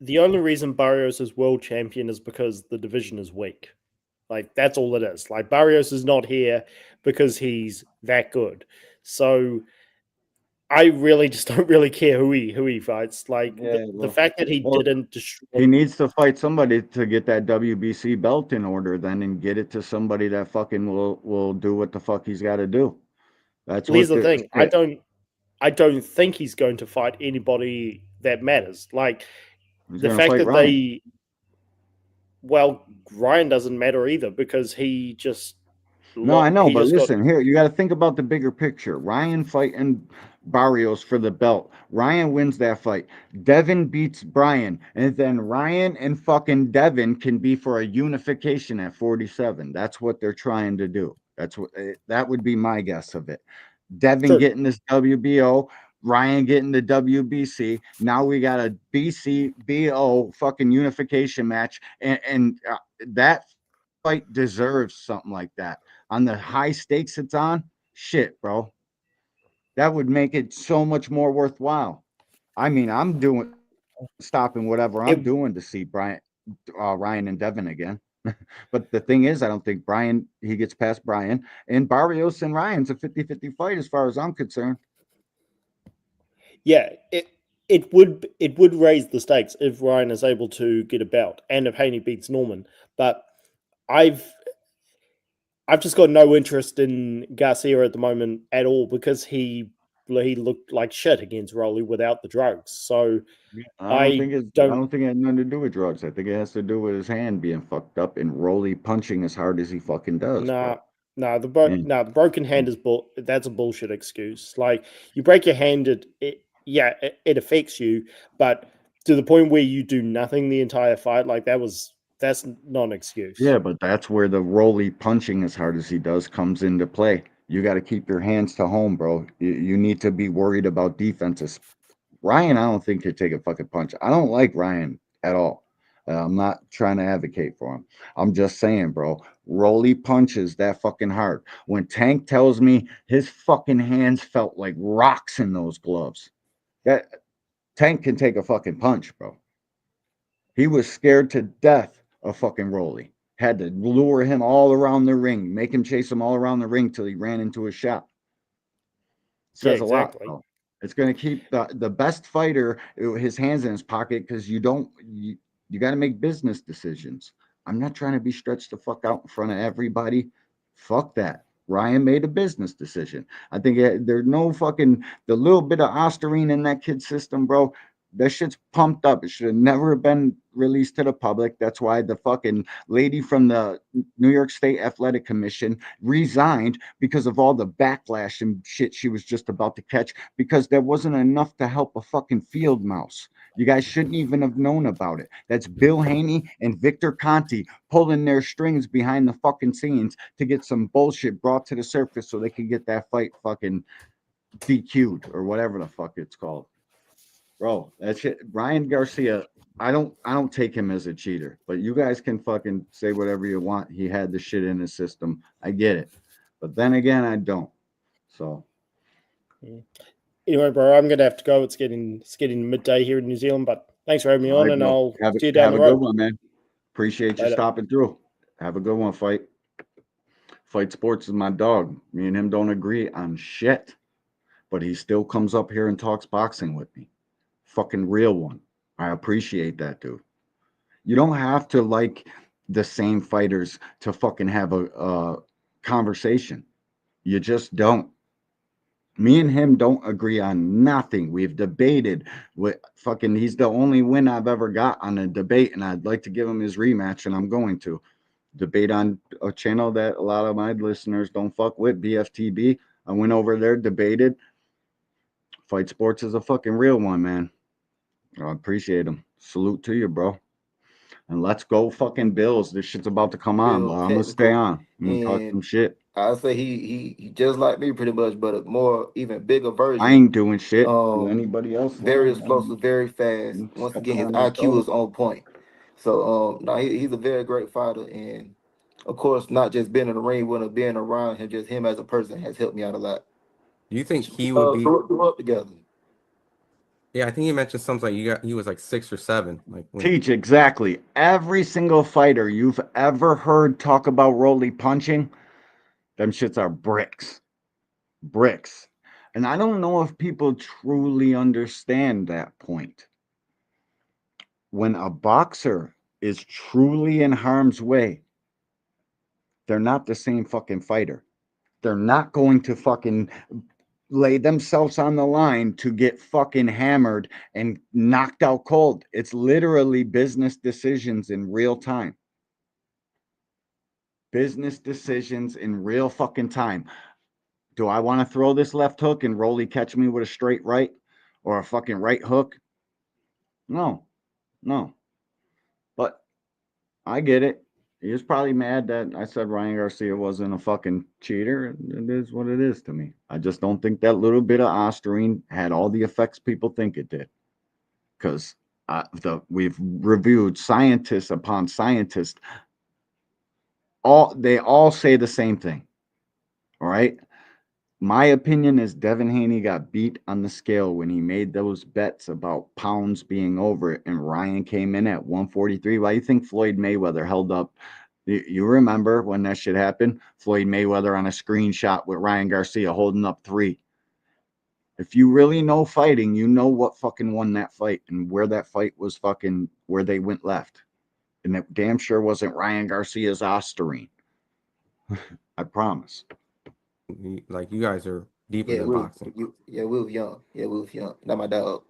The only reason Barrios is world champion is because the division is weak. Like that's all it is. Like Barrios is not here because he's that good. So I really just don't really care who he fights. Like the fact that he didn't destroy. He needs to fight somebody to get that WBC belt in order, then, and get it to somebody that fucking will do what the fuck he's got to do. That's here's the thing. I don't think he's going to fight anybody that matters. Like the fact that Ryan. Ryan doesn't matter either because he just. No, I know, but listen, here, you got to think about the bigger picture. Ryan fighting Barrios for the belt. Ryan wins that fight. Devin beats Brian. And then Ryan and fucking Devin can be for a unification at 47. That's what they're trying to do. That would be my guess of it. Devin getting this WBO, Ryan getting the WBC. Now we got a BCBO fucking unification match. And that fight deserves something like that. On the high stakes it's on, shit, bro. That would make it so much more worthwhile. I mean, I'm stopping whatever I'm doing to see Ryan and Devin again. But the thing is, I don't think he gets past Brian. And Barrios and Ryan's a 50-50 fight as far as I'm concerned. Yeah, it would raise the stakes if Ryan is able to get a belt and if Haney beats Norman. But I've just got no interest in Garcia at the moment at all because he looked like shit against Rolly without the drugs. So I don't think it had nothing to do with drugs. I think it has to do with his hand being fucked up and Rolly punching as hard as he fucking does. The broken hand is that's a bullshit excuse. Like you break your hand, it affects you, but to the point where you do nothing the entire fight, like that's not an excuse. Yeah, but that's where the Rolly punching as hard as he does comes into play. You got to keep your hands to home, bro. You need to be worried about defenses. Ryan, I don't think could take a fucking punch. I don't like Ryan at all. I'm not trying to advocate for him. I'm just saying, bro, Rolly punches that fucking hard. When Tank tells me his fucking hands felt like rocks in those gloves, that Tank can take a fucking punch, bro. He was scared to death of fucking Rolly. Had to lure him all around the ring, make him chase him all around the ring till he ran into a shot. Yeah, Says a lot, exactly. bro. It's going to keep the best fighter his hands in his pocket because you got to make business decisions. I'm not trying to be stretched the fuck out in front of everybody. Fuck that. Ryan made a business decision. I think there's no fucking the little bit of Osterine in that kid's system, bro. That shit's pumped up. It should have never been released to the public. That's why the fucking lady from the New York State Athletic Commission resigned because of all the backlash and shit she was just about to catch because there wasn't enough to help a fucking field mouse. You guys shouldn't even have known about it. That's Bill Haney and Victor Conti pulling their strings behind the fucking scenes to get some bullshit brought to the surface so they can get that fight fucking DQ'd or whatever the fuck it's called. Bro, that shit. Ryan Garcia, I don't take him as a cheater, but you guys can fucking say whatever you want. He had the shit in his system. I get it. But then again, I don't. So anyway, bro, I'm gonna have to go. It's getting midday here in New Zealand, but thanks for having me on, right, and bro. I'll have see you down a the road. good one, man. Appreciate you Later. stopping through. Have a good one, Fight. Fight Sports is my dog. Me and him don't agree on shit, but he still comes up here and talks boxing with me. Fucking real one. I appreciate that, dude. You don't have to like the same fighters to fucking have a conversation. You just don't. Me and him don't agree on nothing. We've debated with fucking he's the only win I've ever got on a debate, and I'd like to give him his rematch, and I'm going to debate on a channel that a lot of my listeners don't fuck with, BFTB. I went over there, debated. Fight Sports is a fucking real one, man. I appreciate him. Salute to you, bro. And let's go fucking Bills. This shit's about to come on, bro. I'm gonna stay on. I'm gonna talk some shit. I say he just like me pretty much, but a more even bigger version. I ain't doing shit. Do anybody else? Very explosive, very fast. Once again, his IQ is on point. So no, he's a very great fighter, and of course, not just being in the ring, but being around him, just him as a person has helped me out a lot. Do you think he would be? Grew up together. Yeah, I think you mentioned something like he was like 6 or 7. Like Teach exactly. Every single fighter you've ever heard talk about Rolly punching, them shits are bricks. Bricks. And I don't know if people truly understand that point. When a boxer is truly in harm's way, they're not the same fucking fighter. They're not going to fucking lay themselves on the line to get fucking hammered and knocked out cold. It's literally business decisions in real time. Business decisions in real fucking time. Do I want to throw this left hook and Rolly catch me with a straight right or a fucking right hook? No. But I get it. He was probably mad that I said Ryan Garcia wasn't a fucking cheater. It is what it is to me. I just don't think that little bit of Osterine had all the effects people think it did. Because we've reviewed scientists upon scientists. They all say the same thing. All right. My opinion is Devin Haney got beat on the scale when he made those bets about pounds being over it, and Ryan came in at 143. Why do you think Floyd Mayweather held up? You remember when that shit happened? Floyd Mayweather on a screenshot with Ryan Garcia holding up 3. If you really know fighting, you know what fucking won that fight and where that fight was fucking, where they went left. And it damn sure wasn't Ryan Garcia's Osterine. I promise. Like you guys are deeper than boxing. We was young. Not my dog.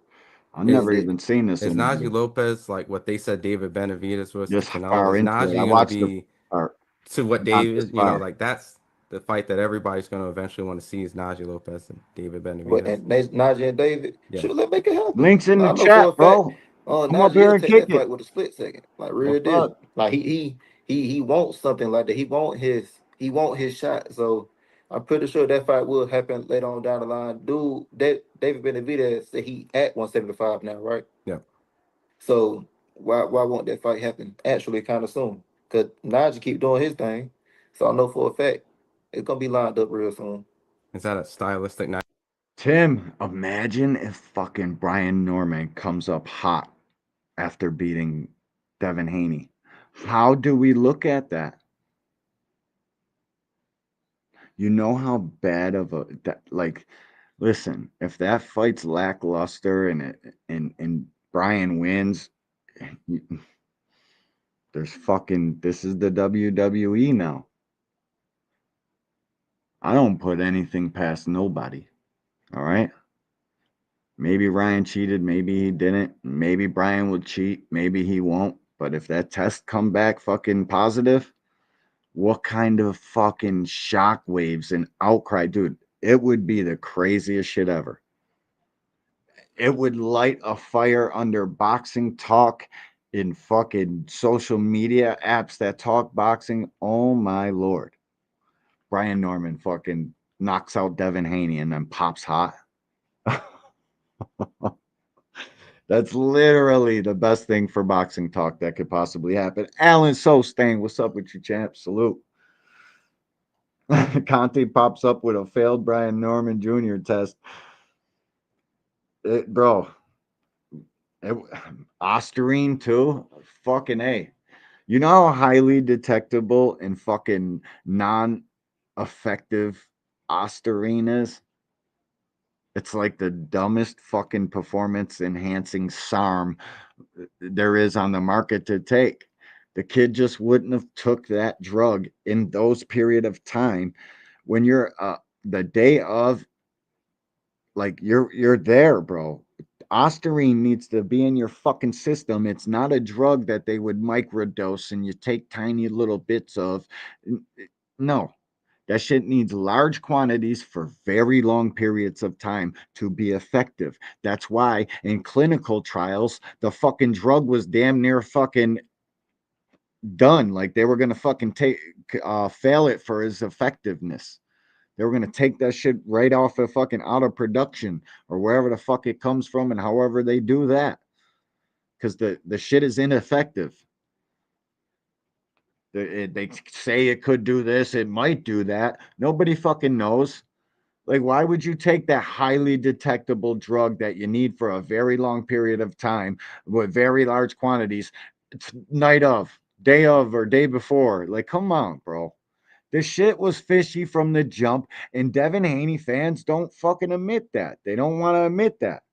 I've never even seen this. Is Najee Lopez like what they said David Benavidez was? Just to Canelo? far Is into Najee it. I gonna watched be to what David? Like that's the fight that everybody's gonna eventually want to see is Najee Lopez and David Benavidez. And Najee and David. Yeah. Sure, let's make it happen. Links in the chat, bro. Come up here and kick that fight it. with a split second, like real deal. Like he wants something like that. He want his shot. So I'm pretty sure that fight will happen later on down the line. David Benavidez said he at 175 now, right? Yeah. So why won't that fight happen actually kind of soon? Because Najee keep doing his thing, so I know for a fact it's gonna be lined up real soon. Is that a stylistic night? Tim, imagine if fucking Brian Norman comes up hot after beating Devin Haney. How do we look at that? You know how bad of a that like listen, if that fight's lackluster and Brian wins, there's fucking this is the WWE now. I don't put anything past nobody. All right? Maybe Ryan cheated, maybe he didn't. Maybe Brian will cheat, maybe he won't. But if that test come back fucking positive, what kind of fucking shockwaves and outcry, dude? It would be the craziest shit ever. It would light a fire under boxing talk in fucking social media apps that talk boxing. Oh my lord. Brian Norman fucking knocks out Devin Haney and then pops hot. That's literally the best thing for boxing talk that could possibly happen. Alan Sostain, what's up with you, champ? Salute. Conte pops up with a failed Brian Norman Jr. test. Osterine too? Fucking A. You know how highly detectable and fucking non-effective Osterine is? It's like the dumbest fucking performance enhancing SARM there is on the market to take. The kid just wouldn't have took that drug in those period of time when you're the day of, like you're there, bro. Osterine needs to be in your fucking system. It's not a drug that they would microdose and you take tiny little bits of. No, that shit needs large quantities for very long periods of time to be effective. That's why in clinical trials, the fucking drug was damn near fucking done. Like they were going to fucking fail it for its effectiveness. They were going to take that shit right off of fucking out of production or wherever the fuck it comes from and however they do that. Because the shit is ineffective. They say it could do this, it might do that. Nobody fucking knows. Like, why would you take that highly detectable drug that you need for a very long period of time with very large quantities, night of, day of, or day before? Like, come on, bro. This shit was fishy from the jump, and Devin Haney fans don't fucking admit that. They don't want to admit that.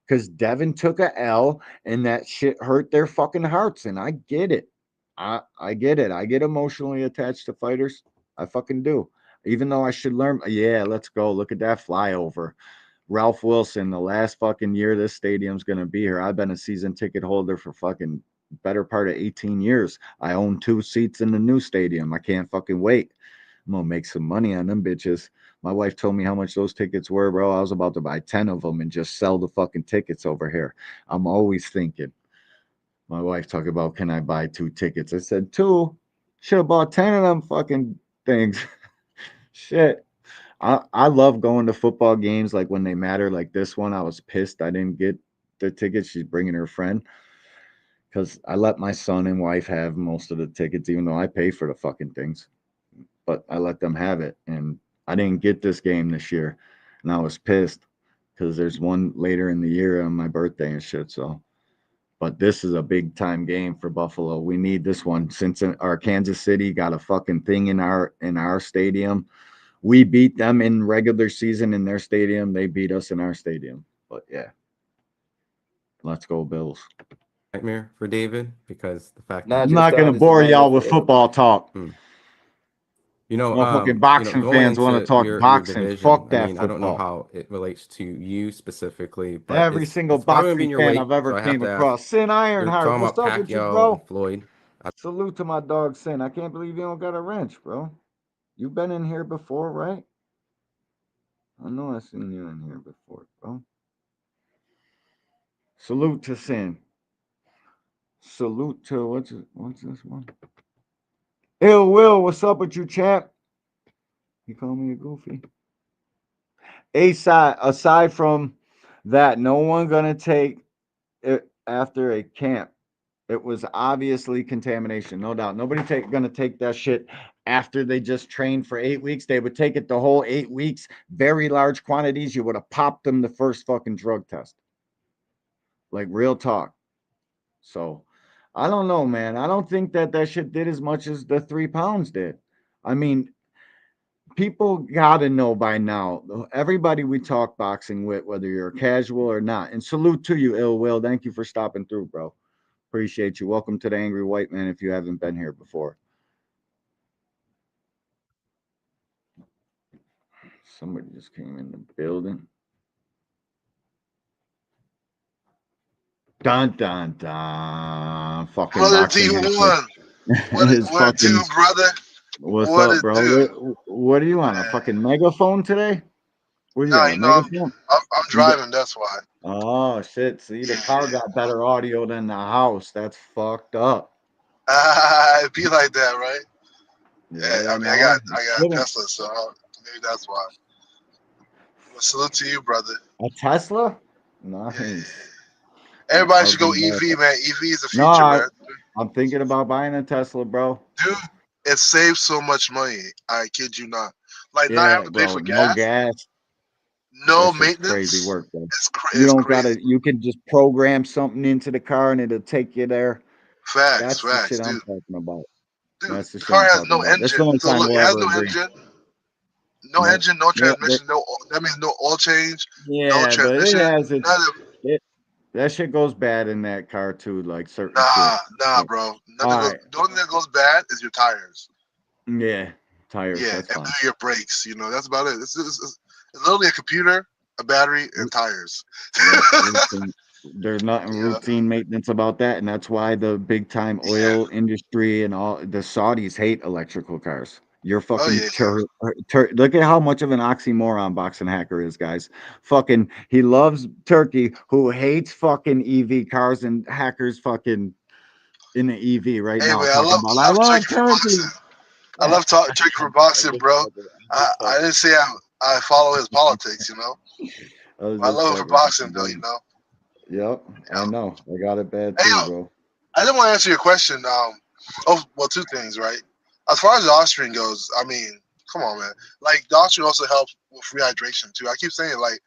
Because Devin took a L, and that shit hurt their fucking hearts, and I get it. I get it. I get emotionally attached to fighters. I fucking do. Even though I should learn, yeah, let's go. Look at that flyover. Ralph Wilson, the last fucking year this stadium's going to be here. I've been a season ticket holder for fucking better part of 18 years. I own 2 seats in the new stadium. I can't fucking wait. I'm going to make some money on them bitches. My wife told me how much those tickets were, bro. I was about to buy 10 of them and just sell the fucking tickets over here. I'm always thinking. My wife talked about, can I buy 2 tickets? I said, 2? Should have bought 10 of them fucking things. Shit. I love going to football games like when they matter, like this one. I was pissed I didn't get the tickets. She's bringing her friend because I let my son and wife have most of the tickets, even though I pay for the fucking things. But I let them have it. And I didn't get this game this year. And I was pissed because there's one later in the year on my birthday and shit. So. But this is a big time game for Buffalo. We need this one since our Kansas City got a fucking thing in our stadium. We beat them in regular season in their stadium. They beat us in our stadium. But yeah, let's go Bills. Nightmare for David because the fact that I'm not going to bore y'all with football talk. You know, fucking boxing fans want to talk boxing. Division, Fuck that football. I don't know how it relates to you specifically, but every single boxing fan I've ever came across. Sin Ironheart, what's up with you, bro? Floyd. Salute to my dog Sin. I can't believe you don't got a wrench, bro. You've been in here before, right? I know I've seen you in here before, bro. Salute to Sin. Salute to what's this one? Ill Will, what's up with you, champ? You call me a goofy. Aside from that, no one gonna take it after a camp. It was obviously contamination, no doubt. Nobody gonna take that shit after they just trained for 8 weeks. They would take it the whole 8 weeks, very large quantities. You would have popped them the first fucking drug test. Like real talk. So I don't know, man. I don't think that shit did as much as the 3 pounds did. I mean, people gotta know by now. Everybody we talk boxing with, whether you're a casual or not, and salute to you, Ill Will. Thank you for stopping through, bro. Appreciate you. Welcome to the Angry White Man if you haven't been here before. Somebody just came in the building. Dun dun dun. Fucking Brother boxing. D1. What do, brother? What's what up, it bro? do? What are you on? A fucking megaphone today? What are you Nah, on? A you know, megaphone? I'm driving, that's why. Oh shit! See, the car got better audio than the house. That's fucked up. It'd be like that, right? Yeah, I mean, I got a Tesla, so maybe that's why. Well, salute to you, brother. A Tesla? Nice. Everybody should go EV, man. EV is the future, man. I'm thinking about buying a Tesla, bro. Dude, it saves so much money. I kid you not. Like, not having to pay for gas. No gas. No maintenance. Crazy work, bro. You don't gotta. You can just program something into the car and it'll take you there. Facts, That's the shit I'm talking about. Dude, that's the shit car has no engine. That's the only time it has no engine. No engine, no transmission, no. That means no oil change. Yeah, no transmission. That shit goes bad in that car too, like certain. Nah, bro. The only thing that goes bad is your tires. Yeah, tires. Yeah, that's and fine. your brakes. You know, that's about it. It's literally a computer, a battery, and tires. There's nothing routine maintenance about that, and that's why the big time oil industry and all the Saudis hate electrical cars. You're fucking look at how much of an oxymoron Boxing Hacker is, guys. Fucking he loves Turkey, who hates fucking EV cars, and Hackers fucking in the EV right now. Man, I love Turkey. I love Turkey for boxing, bro. I didn't say I follow his politics, you know. I love him for boxing, though, you know. Yep, I know. I got it bad too, bro. I didn't want to answer your question. Two things, right? As far as the Austrian goes, I mean, come on, man. Like the Austrian also helps with rehydration too. I keep saying like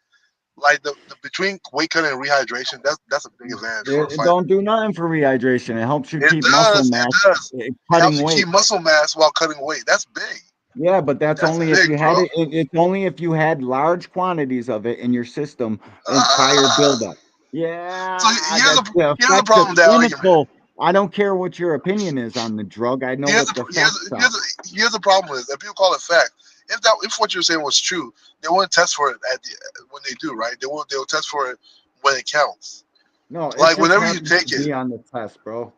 the between weight cutting and rehydration, that's a big advantage. It don't do nothing for rehydration. It helps you keep muscle mass. It helps you keep muscle mass while cutting weight. That's big. Yeah, but that's only if you had it. It's only if you had large quantities of it in your system in prior buildup. Yeah. So here's the problem with that argument. I don't care what your opinion is on the drug. I know what the facts are. Here's the problem is that people call it fact. If what you're saying was true, they wouldn't test for it when they do, right? They'll test for it when it counts. No, like whenever you take it. Be on the test, bro.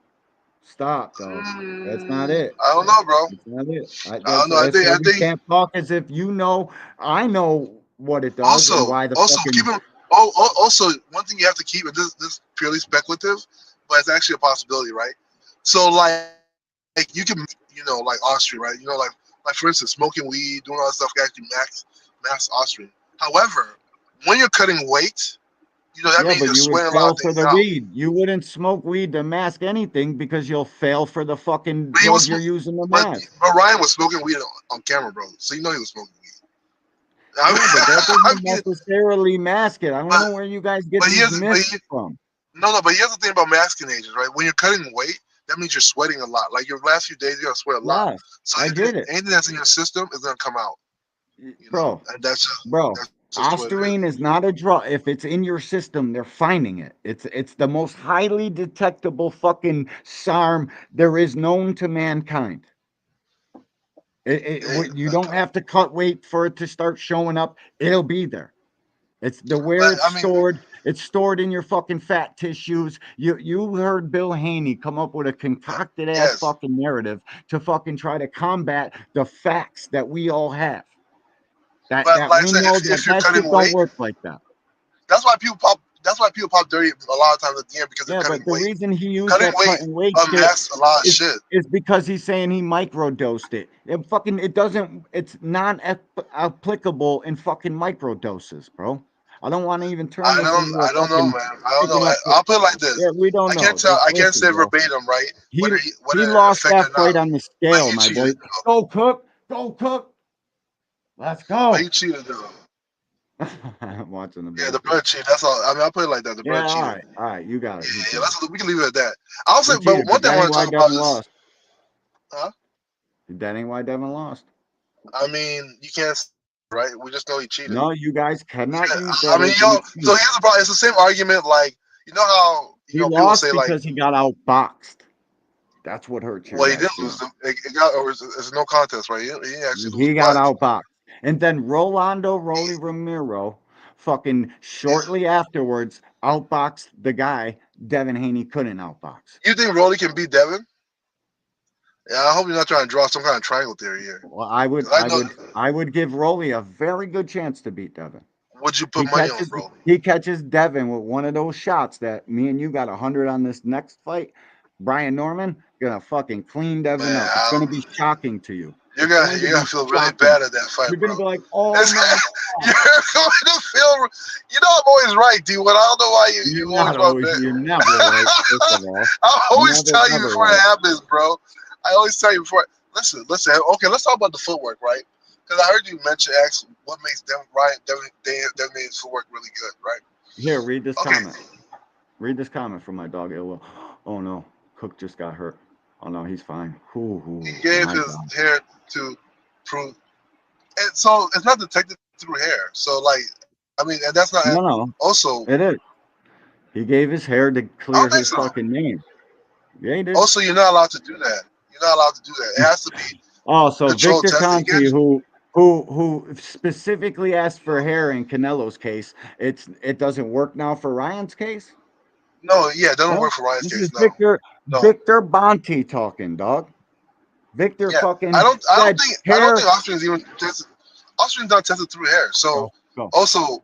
Stop, though. That's not it. I don't know, bro. That's not it. I don't know. I think you can't talk as if you know. I know what it does. Also, and why the also, one thing you have to keep, and this is purely speculative, but it's actually a possibility, right? So, like you can, like Austria, right? Like for instance, smoking weed, doing all that stuff can actually mask Austrian. However, when you're cutting weight, that means you're sweating a lot of things out. Weed. You wouldn't smoke weed to mask anything because you'll fail for the fucking drug you're using to mask. But Ryan was smoking weed on camera, bro. So he was smoking weed. But that doesn't necessarily mask it. I don't know where you guys get these myths from. No, but here's the thing about masking agents, right? When you're cutting weight, that means you're sweating a lot. Like your last few days, you're gonna sweat a lot. Yeah, so I get it. Anything that's in your system is gonna come out. Bro, Ostarine is not a drug. If it's in your system, they're finding it. It's the most highly detectable fucking SARM there is known to mankind. You don't have to cut weight for it to start showing up. It'll be there. It's stored. It's stored in your fucking fat tissues. You heard Bill Haney come up with a concocted ass fucking narrative to fucking try to combat the facts that we all have. That we know that shit don't work like that. That's why people pop. That's why people pop dirty a lot of times at the end because they're cutting weight. The reason he used cutting weight unmasks a lot of shit is because he's saying he microdosed it. It's not applicable in fucking microdoses, bro. I don't want to even turn I this don't into a know, fucking man. I don't know. picking up. I'll put it like this. Yeah, we don't I know. can't tell. I can't Listen, say bro. verbatim, right? He Whether it lost affected that or fight not. on the But scale, he my boy. cheated. Go Cook. Go Cook. Let's But go. he cheated though. I'm watching the Yeah, the bullshit. brother cheated. That's all. I mean, I'll put it like that. The Yeah, brother cheated. all right, you got it. He Yeah, cheated. we can leave it at that. I'll say, He but cheated, one thing I that ain't want to why talk about Devin is, lost. huh? That ain't why Devin lost. I mean, you can't, right? We just know he cheated. No, you guys cannot Yeah, use I that mean, as yo. an So excuse. here's the problem. It's the same argument. Like, you know how He people lost say like, because he got outboxed. That's what hurts your well, he guys' didn't lose. feelings. It got, or it's no contest, right? He didn't actually lose. He got But outboxed. And then Rolando Rolly Ramiro fucking shortly afterwards outboxed the guy Devin Haney couldn't outbox. you think Rolly can beat Devin? Yeah, I hope you're not trying to draw some kind of triangle theory here. Well, 'Cause I would give Rolly a very good chance to beat Devin. Would you put money on Rolly? He catches Devin with one of those shots that me and you got 100 on this next fight. Brian Norman gonna fucking clean Devin Man, up. It's gonna be shocking to you. You're It's gonna going to you're gonna be feel really shocking. bad at that fight, You're bro. gonna be like, oh It's- my You're going to feel. You know I'm always right, D. But I don't know why you You're always not wrong. always, you're never right, first of all. I always tell you Never before right. it happens, bro. I always tell you before. Listen. Okay, let's talk about the footwork, right? Because I heard you mention what makes Devin Haney's footwork really good, right? Here, read this Okay. comment. Read this comment from my dog Ill. Oh no, Cook just got hurt. Oh no, he's fine. Ooh, He gave my his God. hair to prove, and so it's not detected through hair. So like, I mean, and that's not No, also. it is. He gave his hair to I clear don't think his so. fucking name. Yeah, he did. Also, you're not allowed to do that. You're not allowed to do that. It has to be Oh, so controlled Victor testing. Conti, who specifically asked for hair in Canelo's case, it doesn't work now for Ryan's case. No, yeah, it doesn't No, work for Ryan's this case. is No, no. Victor Bonti talking, dog. Victor Yeah, fucking I don't said think hair. Austrian's even tested. Austrian's not tested through hair. So Go. also,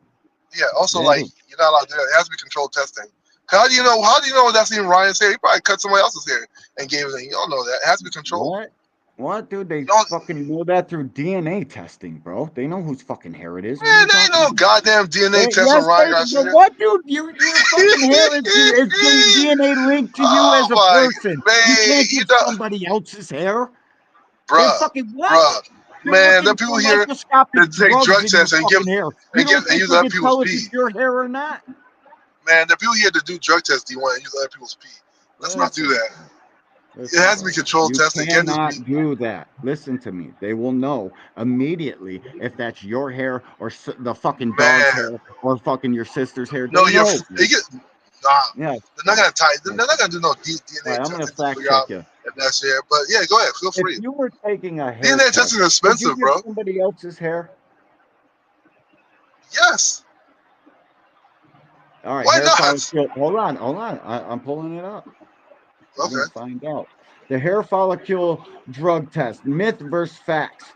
yeah, Yeah. like you're not allowed to do that. It has to be controlled testing. How do you know that's even Ryan's hair? He probably cut somebody else's hair and gave it. You don't know that. It has to be controlled. What, dude? They No. fucking know that through DNA testing, bro. They know whose fucking hair it is. What are Man, you there ain't talking no goddamn DNA about? test on Ryan Garcia. What, dude? Your fucking hair is DNA linked to you as a person. Man, You can't give somebody else's hair. They're bruh, fucking what? bruh. They're Man, looking there are people for here microscopic that take drugs drug in your tests and give fucking hair. You and don't think use they other can people's tell if pee. it's your hair or not? Man, there are people here that do drug tests. Do you want to use other people's pee? Let's not do that. Listen, It has to be controlled you testing. It can't just cannot do that. Listen to me. They will know immediately if that's your hair or the fucking dog's Man. hair or fucking your sister's hair. No, They know. yeah. Yeah. They're not gonna do no DNA All right, I'm testing gonna to fact figure out check you. if that's hair. But yeah, go ahead. Feel free. If you were taking a hair DNA test, testing is would expensive, you give bro. somebody else's hair? Yes. All right, Why hair not? follicle. Hold on. I'm pulling it up. We're Okay. gonna find out. The hair follicle drug test, myth versus facts.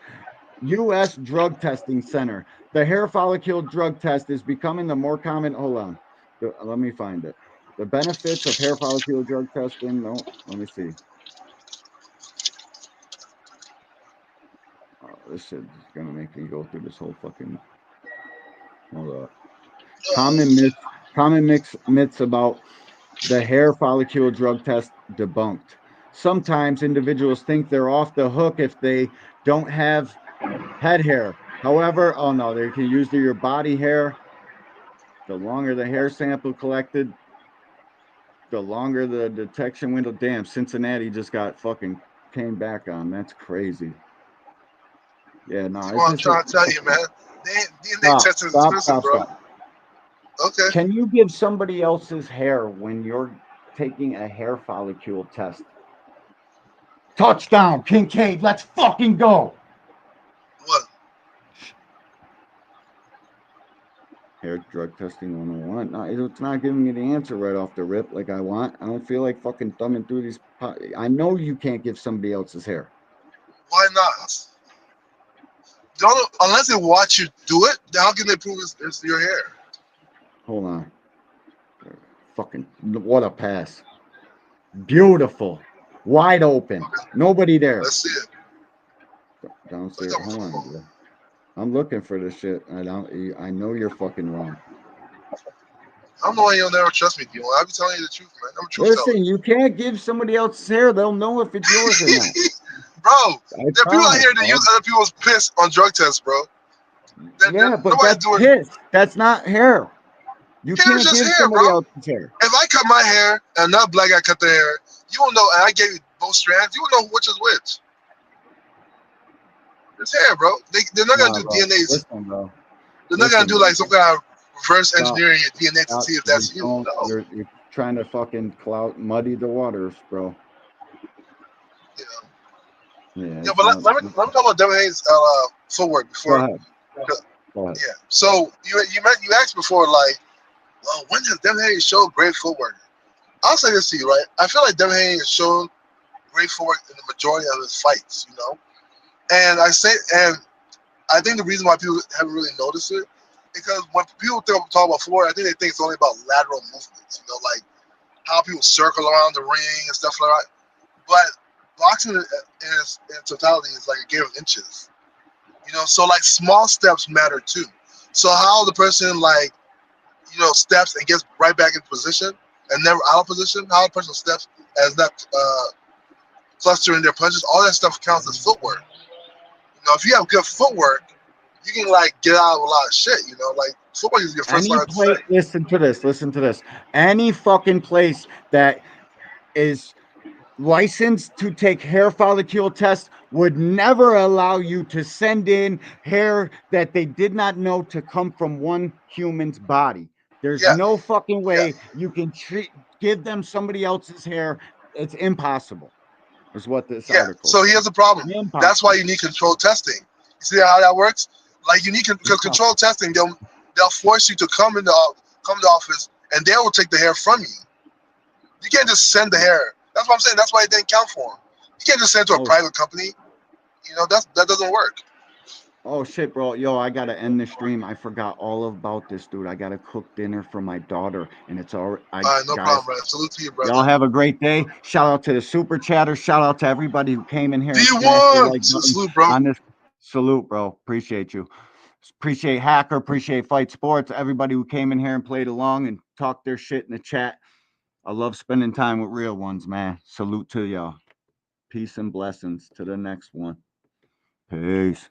U.S. Drug Testing Center. The hair follicle drug test is becoming the more common. Hold on. Let me find it. The benefits of hair follicle drug testing. No, let me see. Oh, this shit is gonna make me go through this whole fucking. Hold up. Common myths about the hair follicle drug test debunked. Sometimes individuals think they're off the hook if they don't have head hair. However, oh no, they can use your body hair. The longer the hair sample collected, the longer the detection window. Damn, Cincinnati just got fucking came back on. That's crazy. Yeah, no. That's what I'm trying to tell you, man. DNA testing is expensive, bro. Stop. Okay. Can you give somebody else's hair when you're taking a hair follicle test? Touchdown, Kincaid. Let's fucking go. What? Hair drug testing 101. No, it's not giving me the answer right off the rip like I want. I don't feel like fucking thumbing through these. I know you can't give somebody else's hair. Why not? Unless they watch you do it, how can they prove it's your hair? Hold on. Fucking, what a pass. Beautiful. Wide open. Nobody there. Let's see it. Downstairs. Hold on, bro. I'm looking for this shit. I know you're fucking wrong. I don't know why you'll never trust me, Dion. I'll be telling you the truth, man. I'm a truth teller. Listen, you can't give somebody else's hair. They'll know if it's yours or not. Bro, there are people out promise, here that bro. use other people's piss on drug tests, bro. Yeah, but nobody's that's piss. That's not hair. You Hair's can't just give hair, somebody bro. else's hair. If I cut my hair and another black guy cut their hair, you won't know, and I gave you both strands, you won't know which is which. It's hair, bro. They're not going to do bro. DNAs. Listen, bro. They're not going to do like some kind of reverse Stop. engineering your DNA to Stop. see if that's you. Don't- No. You're trying to fucking muddy the waters, bro. Yeah, Yeah, but let me talk about Devin Hayes' footwork before. Go ahead. Go ahead. Yeah. So you asked before, like, well, when has Devin Hayes showed great footwork? I'll say this to you, right? I feel like Devin Hayes has shown great footwork in the majority of his fights, you know. And I think the reason why people haven't really noticed it, because when people talk about footwork, I think they think it's only about lateral movements, you know, like how people circle around the ring and stuff like that. But boxing in totality is like a game of inches, you know. So like small steps matter too. So how the person like, you know, steps and gets right back in position and never out of position, how the person steps as not clustering their punches, all that stuff counts as footwork. You know, if you have good footwork, you can like get out of a lot of shit. You know, like footwork is your first line of defense. Listen to this. Any fucking place that is licensed to take hair follicle tests would never allow you to send in hair that they did not know to come from one human's body. There's no fucking way you can give them somebody else's hair. It's impossible. Is what this article. So here's the problem. That's why you need controlled testing. You see how that works? Like you need because controlled testing, they'll force you to come to the office and they will take the hair from you. You can't just send the hair. That's what I'm saying. That's why it didn't count for him. You can't just send it to a private company. You know, that doesn't work. Oh shit, bro. Yo, I gotta end the stream. I forgot all about this, dude. I gotta cook dinner for my daughter, and it's all right. No problem, brother. Salute to you, brother. Y'all have a great day. Shout out to the super chatter. Shout out to everybody who came in here. Salute, bro. On this salute, bro. Appreciate you. Appreciate Hacker. Appreciate Fight Sports. Everybody who came in here and played along and talked their shit in the chat. I love spending time with real ones, man. Salute to y'all. Peace and blessings to the next one. Peace.